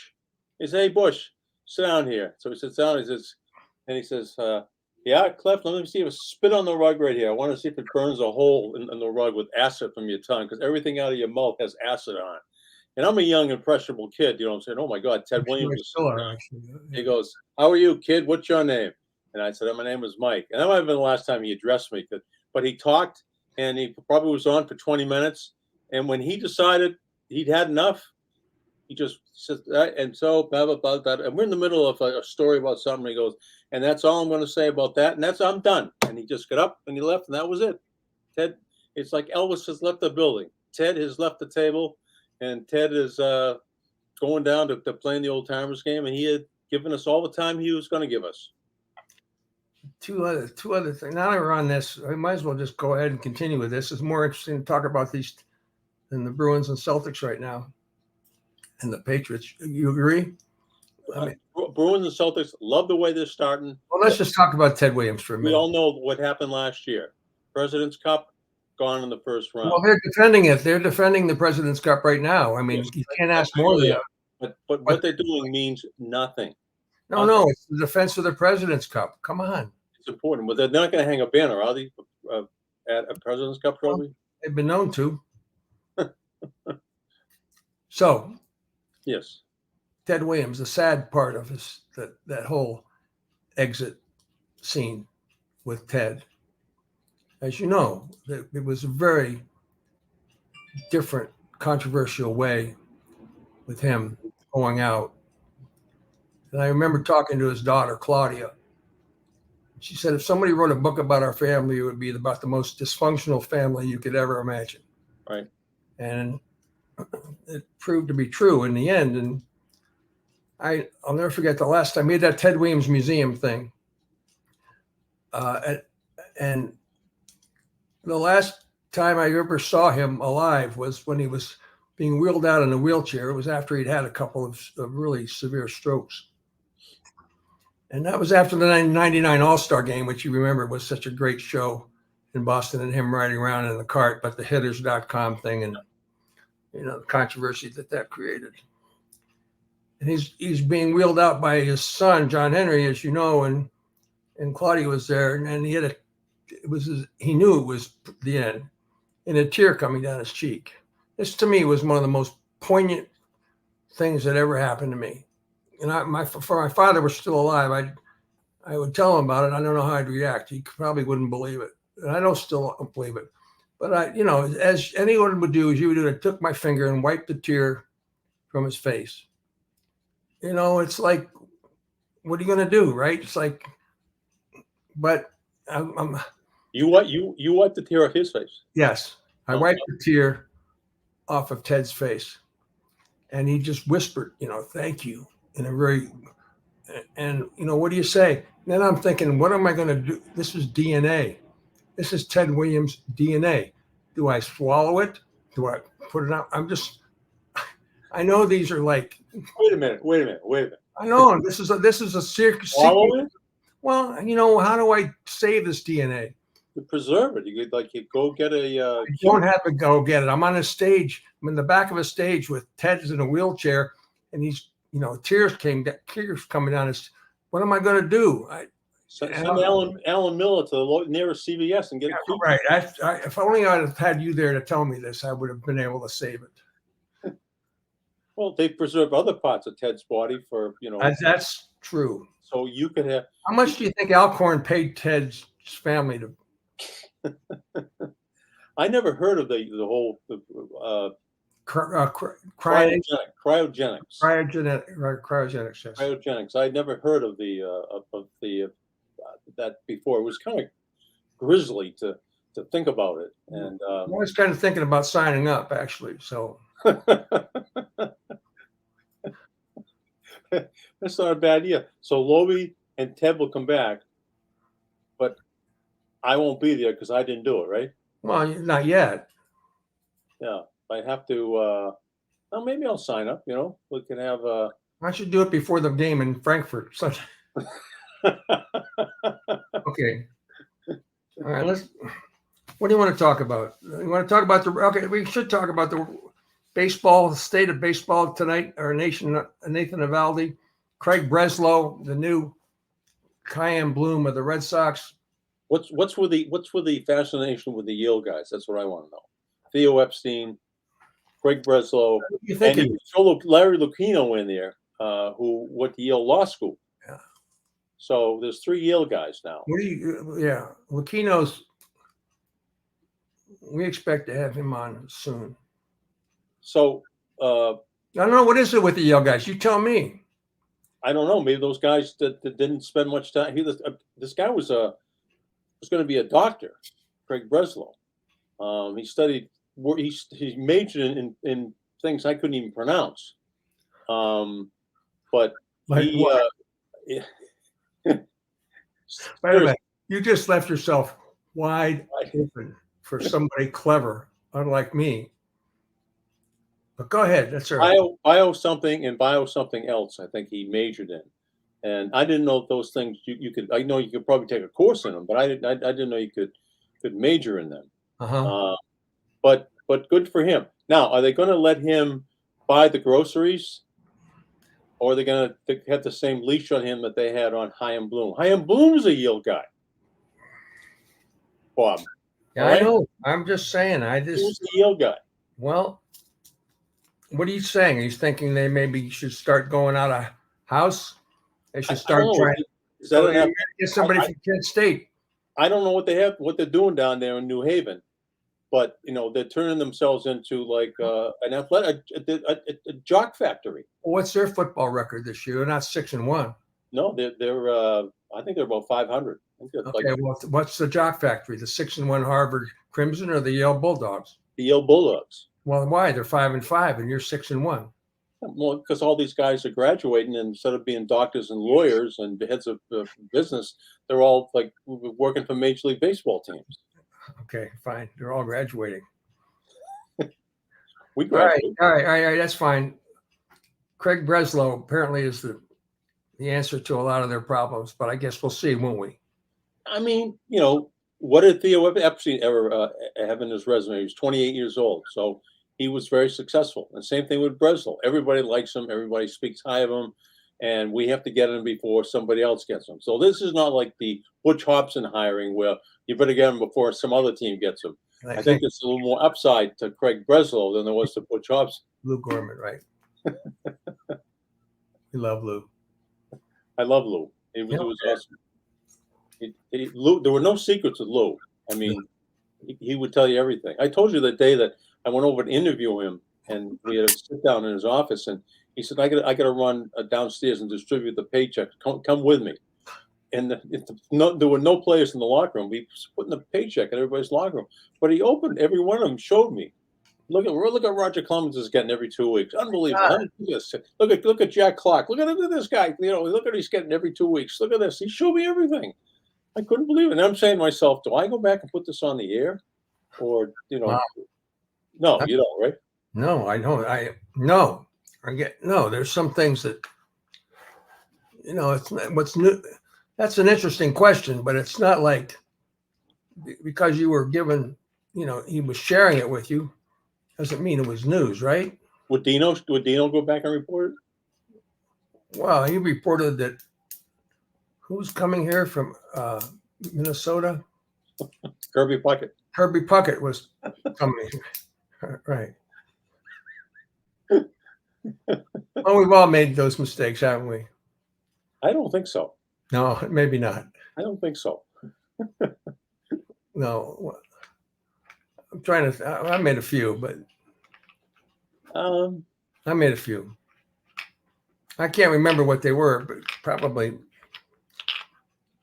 He said, hey, Bush, sit down here. So he sits down. He says, yeah, Cliff, let me see if spit on the rug right here. I want to see if it burns a hole in the rug with acid from your tongue, because everything out of your mouth has acid on it. And I'm a young, impressionable kid. I'm saying, oh, my God, Ted Williams. He goes, how are you, kid? What's your name? And I said, my name is Mike. And that might have been the last time he addressed me. But he talked, and he probably was on for 20 minutes. And when he decided he'd had enough, he just said, and so, blah, blah, blah, blah. And we're in the middle of a story about something. He goes, and that's all I'm going to say about that. And I'm done. And he just got up and he left, and that was it. Ted, it's like Elvis has left the building. Ted has left the table, and Ted is going down to playing the Old Timers game. And he had given us all the time he was going to give us. Two other things. Now that we're on this, I might as well just go ahead and continue with this. It's more interesting to talk about these than the Bruins and Celtics right now, and the Patriots. You agree? I mean, Bruins and Celtics love the way they're starting. Well, let's just talk about Ted Williams for a minute. We all know what happened last year. President's Cup gone in the first round. Well, they're defending it. They're defending the President's Cup right now. I mean, you can't ask more than that. But what they're doing means nothing. No, it's the defense of the President's Cup. Come on. It's important. But they're not going to hang a banner, are they, at a President's Cup trophy? Well, they've been known to. So, yes, Ted Williams, the sad part of that whole exit scene with Ted, as you know, it was a very different, controversial way with him going out. And I remember talking to his daughter, Claudia. She said, if somebody wrote a book about our family, it would be about the most dysfunctional family you could ever imagine. Right. And it proved to be true in the end. And I'll never forget the last time we had that Ted Williams Museum thing. And the last time I ever saw him alive was when he was being wheeled out in a wheelchair. It was after he'd had a couple of really severe strokes. And that was after the 99 All-Star game, which you remember was such a great show in Boston and him riding around in the cart, but the hitters.com thing and, the controversy that created. And he's being wheeled out by his son, John Henry, as you know, and Claudia was there. And he he knew it was the end, and a tear coming down his cheek. This, to me, was one of the most poignant things that ever happened to me. And if my father was still alive, I would tell him about it. I don't know how I'd react. He probably wouldn't believe it. And I still don't believe it. But as anyone would do, as you would do, I took my finger and wiped the tear from his face. It's like, what are you going to do, right? It's like, but You wiped the tear off his face? Yes. I wiped the tear off of Ted's face. And he just whispered, thank you in a very, and what do you say? Then I'm thinking, what am I going to do? This is DNA. This is Ted Williams' DNA. Do I swallow it? Do I put it out? I know these are like. Wait a minute. I know this is a secret. Swallow it? Well, how do I save this DNA? To preserve it. You go get a. I don't have to go get it. I'm on a stage. I'm in the back of a stage with Ted's in a wheelchair, and he's, tears coming down. What am I going to do? Send Alan Miller to the nearest CVS and get it. Right. If only I'd have had you there to tell me this, I would have been able to save it. Well, they preserve other parts of Ted's body for, That's true. So you could have. How much do you think Alcorn paid Ted's family to? I never heard of the whole Cryogenics. Yes. Cryogenics. I'd never heard of that before. It was kind of grisly to think about it. And I was kind of thinking about signing up, actually. So that's not a bad idea. So Lobie and Ted will come back, but I won't be there because I didn't do it, right? Well, not yet. Yeah, I have to. Well, maybe I'll sign up. We can have. I should do it before the game in Frankfurt. Okay. All right. What do you want to talk about? You want to talk about we should talk about the baseball, the state of baseball tonight. Our Nathan Eovaldi, Craig Breslow, the new Cayenne Bloom of the Red Sox. What's with the fascination with the Yale guys? That's what I want to know. Theo Epstein, Craig Breslow, and you throw Larry Lucchino in there, who went to Yale Law School. Yeah. So there's 3 Yale guys now. Lucchino's. We expect to have him on soon. So I don't know, what is it with the Yale guys. You tell me. I don't know. Maybe those guys that didn't spend much time. This guy was going to be a doctor, Craig Breslow. He studied. He majored in things I couldn't even pronounce. But like what? Wait a minute. You just left yourself wide open for somebody clever, unlike me. But go ahead. That's all right. Bio something and bio something else. I think he majored in, and I didn't know those things. You could. I know you could probably take a course in them, but I didn't know you could major in them. But good for him. Now, are they going to let him buy the groceries, or are they going to have the same leash on him that they had on Chaim Bloom? Chaim Bloom's a Yale guy. Bob. Yeah, right? I know. I'm just saying. Who's the Yale guy? Well, what are you saying? He's thinking they maybe should start going out of house. They should start trying. Get somebody from Kent State. I don't know what they're doing down there in New Haven, but they're turning themselves into like an athletic, a jock factory. What's their football record this year? They're not 6-1. No, they're. I think they're about 500. Okay, well, what's the jock factory? The 6-1 Harvard Crimson or the Yale Bulldogs? The Yale Bulldogs. Well, why? They're 5-5, and you're 6-1. Well, because all these guys are graduating, and instead of being doctors and lawyers and heads of business, they're all like working for Major League Baseball teams. Okay, fine. They're all graduating. We graduated. All right. That's fine. Craig Breslow apparently is the answer to a lot of their problems. But I guess we'll see, won't we? I mean, what did Theo Epstein ever have in his resume? He was 28 years old, so he was very successful. And same thing with Breslow. Everybody likes him. Everybody speaks high of him, and we have to get him before somebody else gets him. So this is not like the Butch Hobson hiring where you better get him before some other team gets him. I think there's a little more upside to Craig Breslow than there was to Butch Hobson. Lou Gorman, right? We love Lou. I love Lou. He was awesome. Lou, there were no secrets with Lou. I mean, he would tell you everything. I told you the day that I went over to interview him, and we had a sit down in his office, and he said, "I got to run downstairs and distribute the paycheck. Come with me." And there were no players in the locker room. We put in the paycheck in everybody's locker room, but he opened every one of them, showed me. Look at Roger Clemens is getting every 2 weeks. Unbelievable. Look at Jack Clark. Look at this guy. Look at he's getting every 2 weeks. Look at this. He showed me everything. I couldn't believe it. And I'm saying to myself, do I go back and put this on the air? Or, Wow. No, you don't, right? No, I don't. There's some things that, it's what's new. That's an interesting question, but it's not like because you were given, he was sharing it with you, doesn't mean it was news, right? Would Dino go back and report it? Well, he reported that who's coming here from Minnesota? Kirby Puckett. Kirby Puckett was coming. Right. Well, we've all made those mistakes, haven't we? I don't think so. No, maybe not. I don't think so. No. I'm trying to. I made a few, but I made a few. I can't remember what they were, but probably.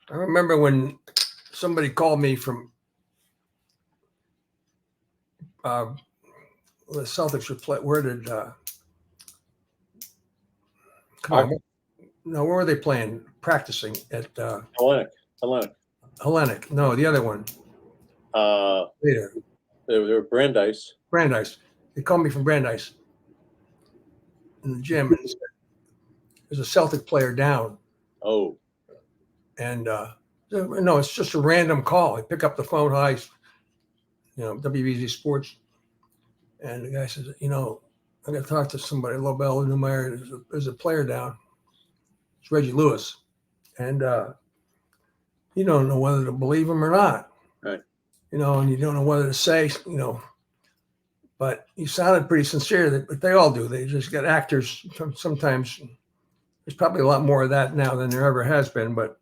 I remember when somebody called me from the Celtics were play. Where did? No, where were they playing? Practicing at Hellenic. No, the other one. Later. They were Brandeis. Brandeis. They called me from Brandeis in the gym, and said, there's a Celtic player down. Oh. And no, it's just a random call. I pick up the phone. Hi, WBZ Sports. And the guy says, I got to talk to somebody. Lobel and Mike. There's a player down. It's Reggie Lewis. And you don't know whether to believe him or not. Right. And you don't know whether to say, but he sounded pretty sincere. But they all do. They just get actors. Sometimes there's probably a lot more of that now than there ever has been. But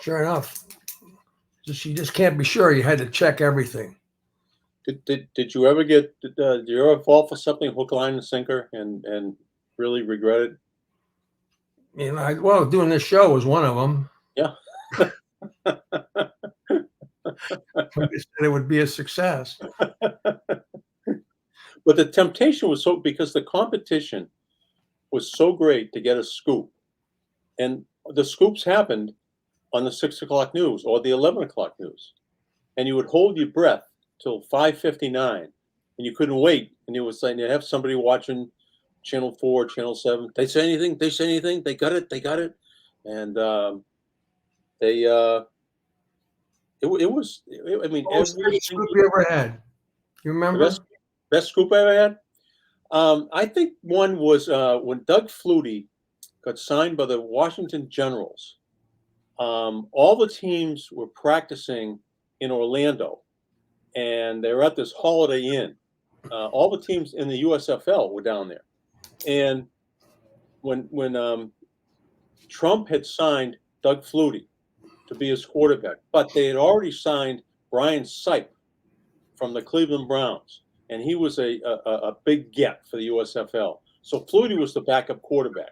sure enough, you just can't be sure. You had to check everything. Did you ever did you ever fall for something hook, line, and sinker and really regret it? Doing this show was one of them. Yeah. It would be a success. But the temptation was because the competition was so great to get a scoop. And the scoops happened on the 6 o'clock news or the 11 o'clock news. And you would hold your breath till 5:59 and you couldn't wait. And you would say, you'd have somebody watching Channel 4, Channel 7. They say anything? They say anything? They got it? They got it? And it was, I mean, what was the scoop you ever had? You remember? Best scoop I ever had? I think one was when Doug Flutie got signed by the Washington Generals. All the teams were practicing in Orlando, and they were at this Holiday Inn. All the teams in the USFL were down there. And when Trump had signed Doug Flutie to be his quarterback, but they had already signed Brian Sipe from the Cleveland Browns, and he was a big get for the USFL. So Flutie was the backup quarterback.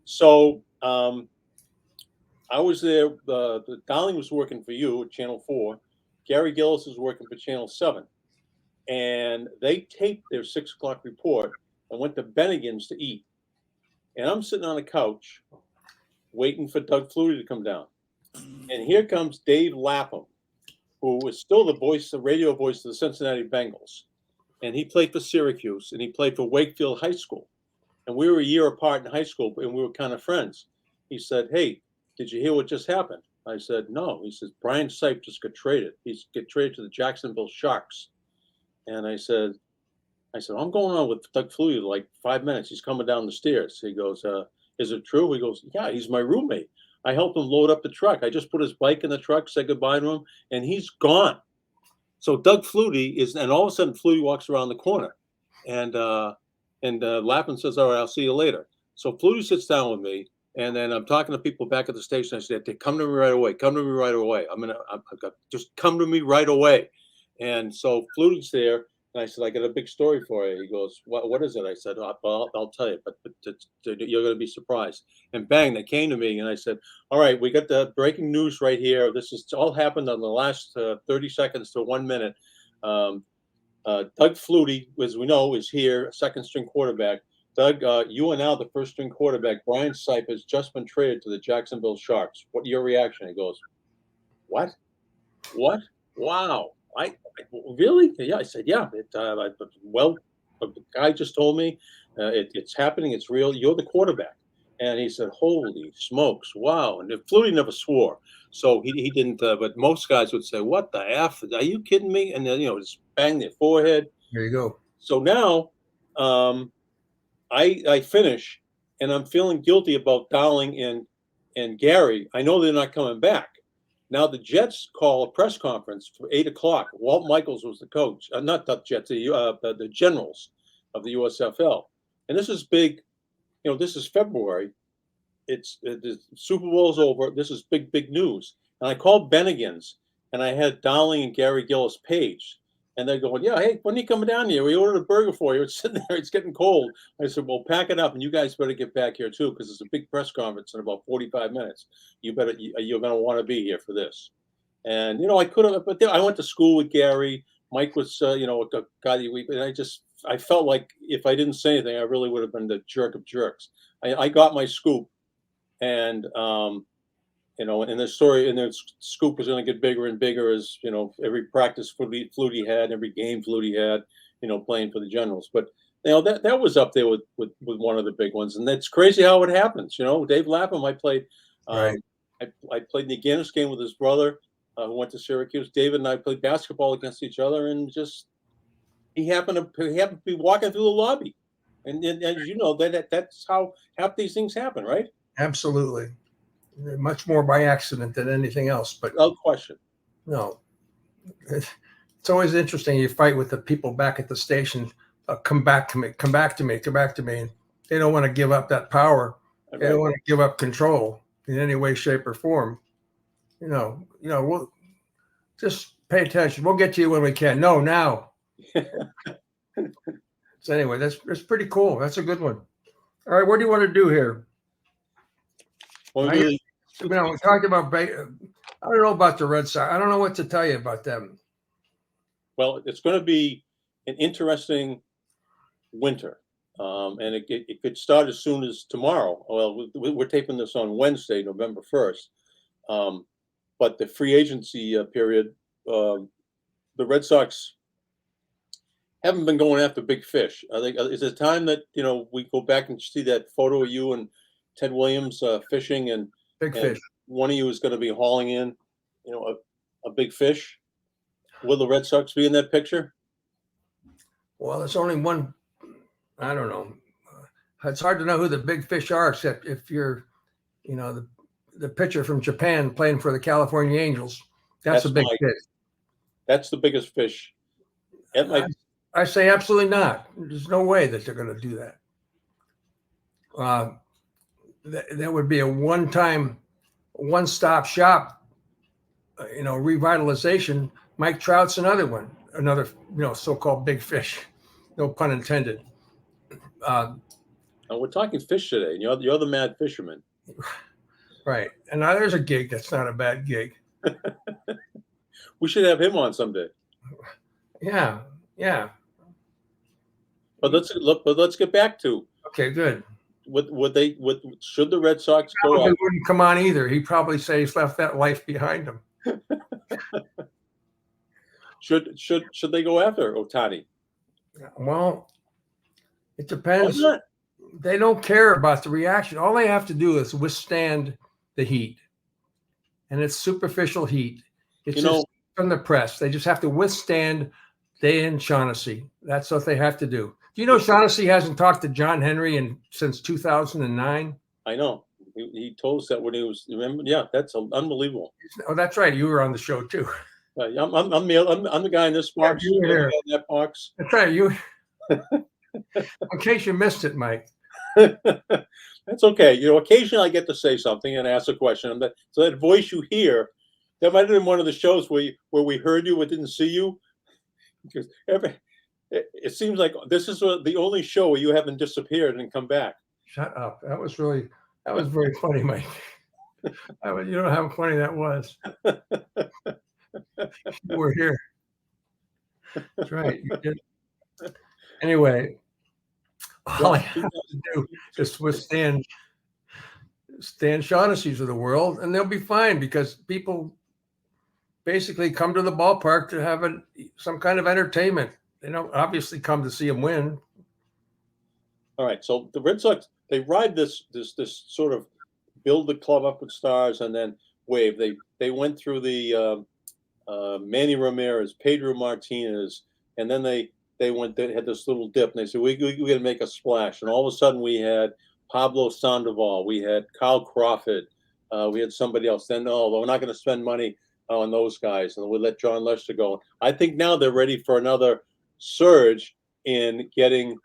So I was there. The Dowling was working for you at Channel 4. Gary Gillis was working for Channel 7. And they taped their 6 o'clock report and went to Bennigan's to eat. And I'm sitting on a couch waiting for Doug Flutie to come down. And here comes Dave Lapham, who was still the radio voice of the Cincinnati Bengals. And he played for Syracuse, and he played for Wakefield High School. and we were a year apart in high school, and we were kind of friends. He said, "Hey, did you hear what just happened?" I said, "No." He says, "Brian Sipe just got traded. He's get traded to the Jacksonville Sharks." And I said, "I'm going on with Doug Flutie in like 5 minutes. He's coming down the stairs." He goes, "Is it true?" He goes, "Yeah, he's my roommate. I helped him load up the truck. I just put his bike in the truck, said goodbye to him, and he's gone." So Doug Flutie is, and all of a sudden Flutie walks around the corner, and Lappin says, "All right, I'll see you later." So Flutie sits down with me, and then I'm talking to people back at the station. I said, "Come to me right away. Come to me right away. Just come to me right away." And so Flutie's there, and I said, "I got a big story for you." He goes, "What is it?" I said, "Well, I'll tell you, but you're going to be surprised." And bang, they came to me, and I said, "All right, we got the breaking news right here. This has all happened in the last 30 seconds to 1 minute. Um, Doug Flutie, as we know, is here, second string quarterback. Doug, you are now the first string quarterback. Brian Sipe has just been traded to the Jacksonville Sharks. What your reaction?" He goes, "What? What? Wow. Really?" Yeah, I said, "Yeah. Well, the guy just told me it's happening. It's real. You're the quarterback." And he said, "Holy smokes. Wow." And Flutie never swore. So he didn't, but most guys would say, "What the F? Are you kidding me?" And then, just bang their forehead. There you go. So now I finish, and I'm feeling guilty about Dowling and Gary. I know they're not coming back. Now the Jets call a press conference for 8 o'clock. Walt Michaels was the coach, not the Jets, the Generals of the USFL. And this is big. This is February. The Super Bowl's over. This is big news. And I called Bennigan's, and I had Dowling and Gary Gillis Page. And they're going, "Yeah, hey, when are you coming down here? We ordered a burger for you. It's sitting there. It's getting cold." I said, "Well, pack it up, and you guys better get back here too, because it's a big press conference in about 45 minutes. You're going to want to be here for this." And I could have, but I went to school with Gary. Mike was, a guy and I felt like if I didn't say anything, I really would have been the jerk of jerks. I got my scoop, and and the story and the scoop was going to get bigger and bigger as every practice Flutie had, every game Flutie had, playing for the Generals. But that was up there with one of the big ones, and that's crazy how it happens. Dave Lapham, I played, Right. I played the Guinness game with his brother, who went to Syracuse. David and I played basketball against each other, and just he happened to be walking through the lobby, and as you know, that's how half these things happen, right? Absolutely. Much more by accident than anything else. But No question. no, it's always interesting. You fight with the people back at the station. Come back to me. Come back to me. Come back to me. And they don't want to give up that power. They don't want to give up control in any way, shape, or form. We'll just pay attention. We'll get to you when we can. No, now. So anyway, that's pretty cool. That's a good one. All right, what do you want to do here? Well, we talked about. I don't know about the Red Sox. I don't know what to tell you about them. Well, it's going to be an interesting winter, and it could start as soon as tomorrow. Well, we're taping this on Wednesday, November 1st, but the free agency period, the Red Sox haven't been going after big fish. I think is it time that we go back and see that photo of you and Ted Williams fishing, and big fish. One of you is going to be hauling in, a big fish. Will the Red Sox be in that picture? Well, there's only one. I don't know. It's hard to know who the big fish are, except if you're, the pitcher from Japan playing for the California Angels. That's a big fish. That's the biggest fish. I say absolutely not. There's no way that they're going to do that. That would be a one-time, one-stop shop, revitalization. Mike Trout's another one, another, so-called big fish, no pun intended. We're talking fish today, and you're the mad fisherman. Right. And now there's a gig that's not a bad gig. We should have him on someday. Yeah. But let's get back to. Okay, good. Should the Red Sox go up? He wouldn't come on either. He'd probably say he's left that life behind him. Should they go after Ohtani? Well, it depends. Why not? They don't care about the reaction. All they have to do is withstand the heat, and it's superficial heat. It's just from the press. They just have to withstand Day and Shaughnessy. That's what they have to do. Do you know Shaughnessy hasn't talked to John Henry since 2009? I know. He told us that when he was. Remember? Yeah, that's unbelievable. Oh, that's right. You were on the show too. I'm the guy in this box. You were here. In that box. That's right. You. In case you missed it, Mike. That's okay. Occasionally I get to say something and ask a question. So that voice you hear, that might have been one of the shows where we heard you but didn't see you. Because it seems like this is the only show where you haven't disappeared and come back. Shut up. That was very funny, Mike. You don't know how funny that was. You were here. That's right. You did. Anyway, all I have to do is withstand Shaughnessy's of the world, and they'll be fine because people basically come to the ballpark to have some kind of entertainment. They don't obviously come to see them win. All right, so the Red Sox, they ride this sort of build the club up with stars and then wave. They went through the Manny Ramirez, Pedro Martinez, and then they had this little dip, and they said we're going to make a splash, and all of a sudden we had Pablo Sandoval, we had Kyle Crawford, we had somebody else. Then we're not going to spend money on those guys, and we'll let John Lester go. I think now they're ready for another surge in getting,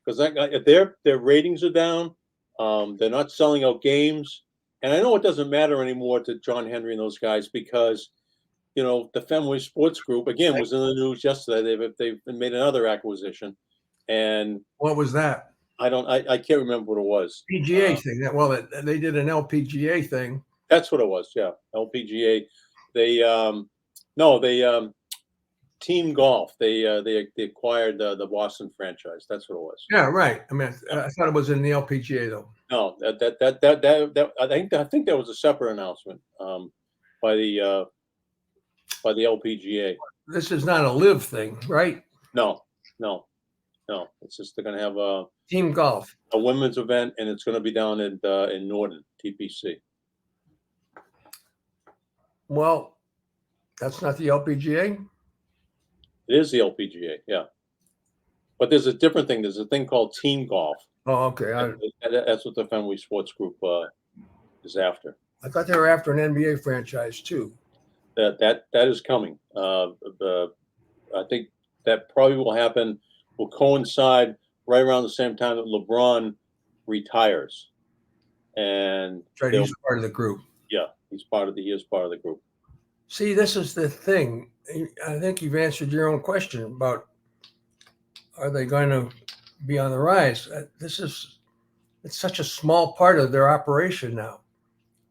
because their ratings are down, they're not selling out games, and I know it doesn't matter anymore to John Henry and those guys because the Fenway Sports Group again was in the news yesterday. They've made another acquisition, and what was that? I can't remember what it was. PGA thing. Well, they did an LPGA thing. That's what it was. Yeah, LPGA. They Team Golf. They acquired the Boston franchise. That's what it was. Yeah, right. I mean, I thought it was in the LPGA though. No, that I think that was a separate announcement by the LPGA. This is not a live thing, right? No. It's just they're going to have a Team Golf, a women's event, and it's going to be down in Norton, TPC. Well, that's not the LPGA. It is the LPGA, yeah. But there's a different thing. There's a thing called Team Golf. Oh, okay. That's what the Fenway Sports Group is after. I thought they were after an NBA franchise too. That is coming. I think that probably will coincide right around the same time that LeBron retires. And right, he's part of the group. Yeah, he is part of the group. See, this is the thing. I think you've answered your own question about are they going to be on the rise? It's such a small part of their operation now.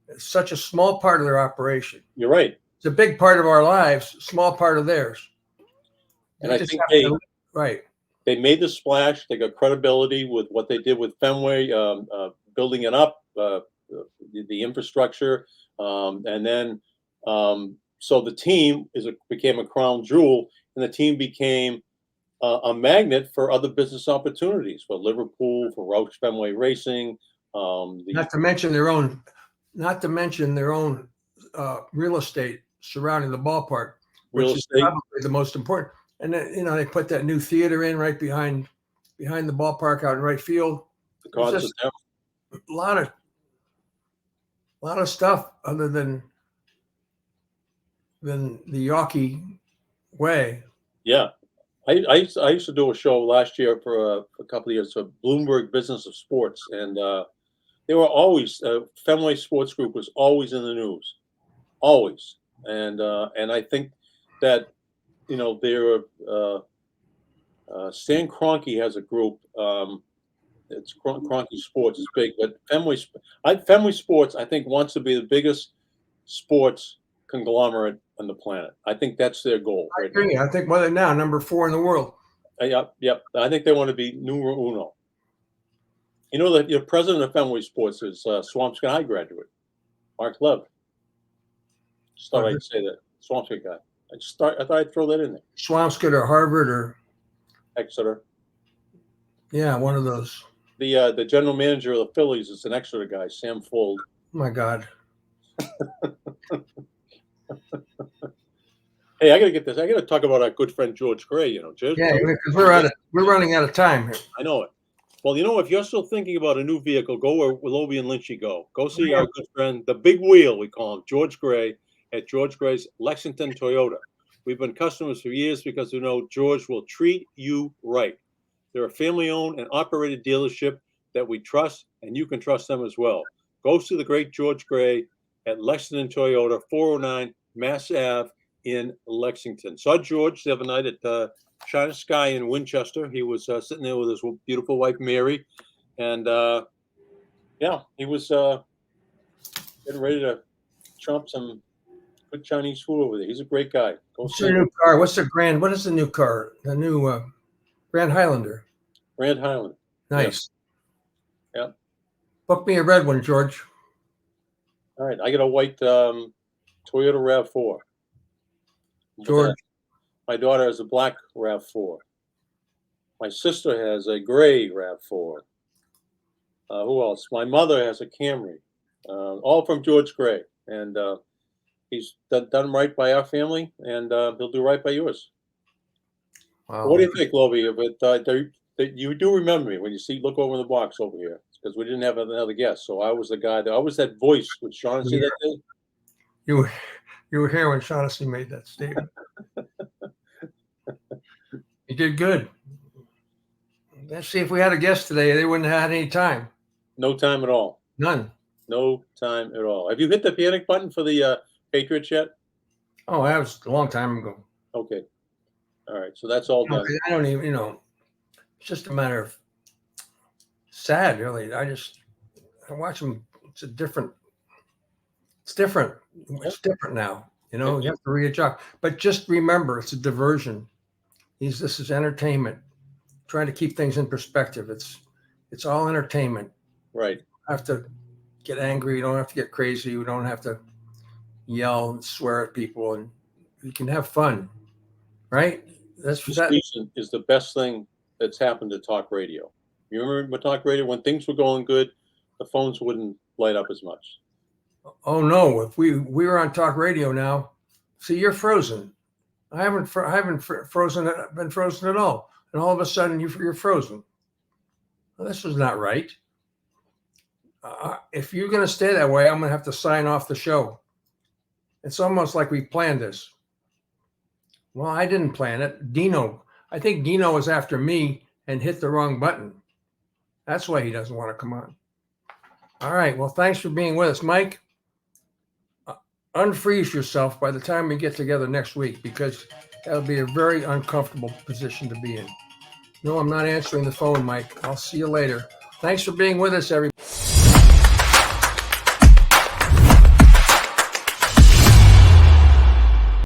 It's such a small part of their operation. You're right. It's a big part of our lives, small part of theirs. And I think right. They made the splash. They got credibility with what they did with Fenway, building it up, the infrastructure, and then so the team became a crown jewel, and the team became a magnet for other business opportunities for Liverpool, for Roush Fenway Racing. Not to mention their own real estate surrounding the ballpark, which is probably the most important. And then, they put that new theater in right behind the ballpark out in right field. A lot of stuff other than the Yawkey way. Yeah, I used to do a show last year for a couple of years for Bloomberg Business of Sports, and they were always Fenway Sports Group was always in the news, always, and I think that they're Stan Kroenke has a group. It's Kroenke Sports is big, but Fenway Sports I think wants to be the biggest sports conglomerate on the planet. I think that's their goal. I agree. I think they're now number 4 in the world. Yep. I think they want to be numero uno. The president of Fenway Sports is Swampscott High graduate, Mark Lev. Just thought I'd say that. Swampscott guy. I thought I'd throw that in there. Swampscott or Harvard or Exeter. Yeah, one of those. The general manager of the Phillies is an Exeter guy, Sam Fold. Oh my God. Hey, I gotta get this. I gotta talk about our good friend George Gray. George. Yeah, because we're running out of time here. I know it. Well, if you're still thinking about a new vehicle, go where Lobel and Lynch go. Go see our good friend, the Big Wheel, we call him, George Gray, at George Gray's Lexington Toyota. We've been customers for years because we know George will treat you right. They're a family-owned and operated dealership that we trust, and you can trust them as well. Go see the great George Gray at Lexington Toyota, 409 Mass Ave in Lexington. Saw George the other night at China Sky in Winchester. He was sitting there with his beautiful wife, Mary. And, he was getting ready to chomp some good Chinese food over there. He's a great guy. What's your new car? What is the new car? The new Grand Highlander. Grand Highlander. Nice. Yeah. Book me a red one, George. All right. I got a white Toyota RAV4. George. My daughter has a black RAV4. My sister has a gray RAV4. Who else? My mother has a Camry. All from George Gray. And he's done right by our family, and he'll do right by yours. Wow. What do you think, Lovey? But you do remember me when you look over in the box over here, because we didn't have another guest. So I was the guy I was that voice with Shaughnessy that day. You were here when Shaughnessy made that statement. You did good. Let's see, if we had a guest today, they wouldn't have had any time. No time at all. None. No time at all. Have you hit the panic button for the Patriots yet? Oh, that was a long time ago. Okay. All right. So that's all done. I don't even, it's just a matter of sad, really. I watch them. It's different. It's different now. You have to readjust. But just remember, it's a diversion. This is entertainment. Trying to keep things in perspective. It's all entertainment. Right. You don't have to get angry. You don't have to get crazy. You don't have to yell and swear at people, and you can have fun. Right? This season is the best thing that's happened to talk radio. You remember with talk radio, when things were going good, the phones wouldn't light up as much. Oh no! If we were on talk radio now, see, you're frozen. I haven't been frozen at all, and all of a sudden you're frozen. Well, this is not right. If you're going to stay that way, I'm going to have to sign off the show. It's almost like we planned this. Well, I didn't plan it. I think Dino was after me and hit the wrong button. That's why he doesn't want to come on. All right. Well, thanks for being with us, Mike. Unfreeze yourself by the time we get together next week, because that'll be a very uncomfortable position to be in. No, I'm not answering the phone, Mike. I'll see you later. Thanks for being with us, everybody.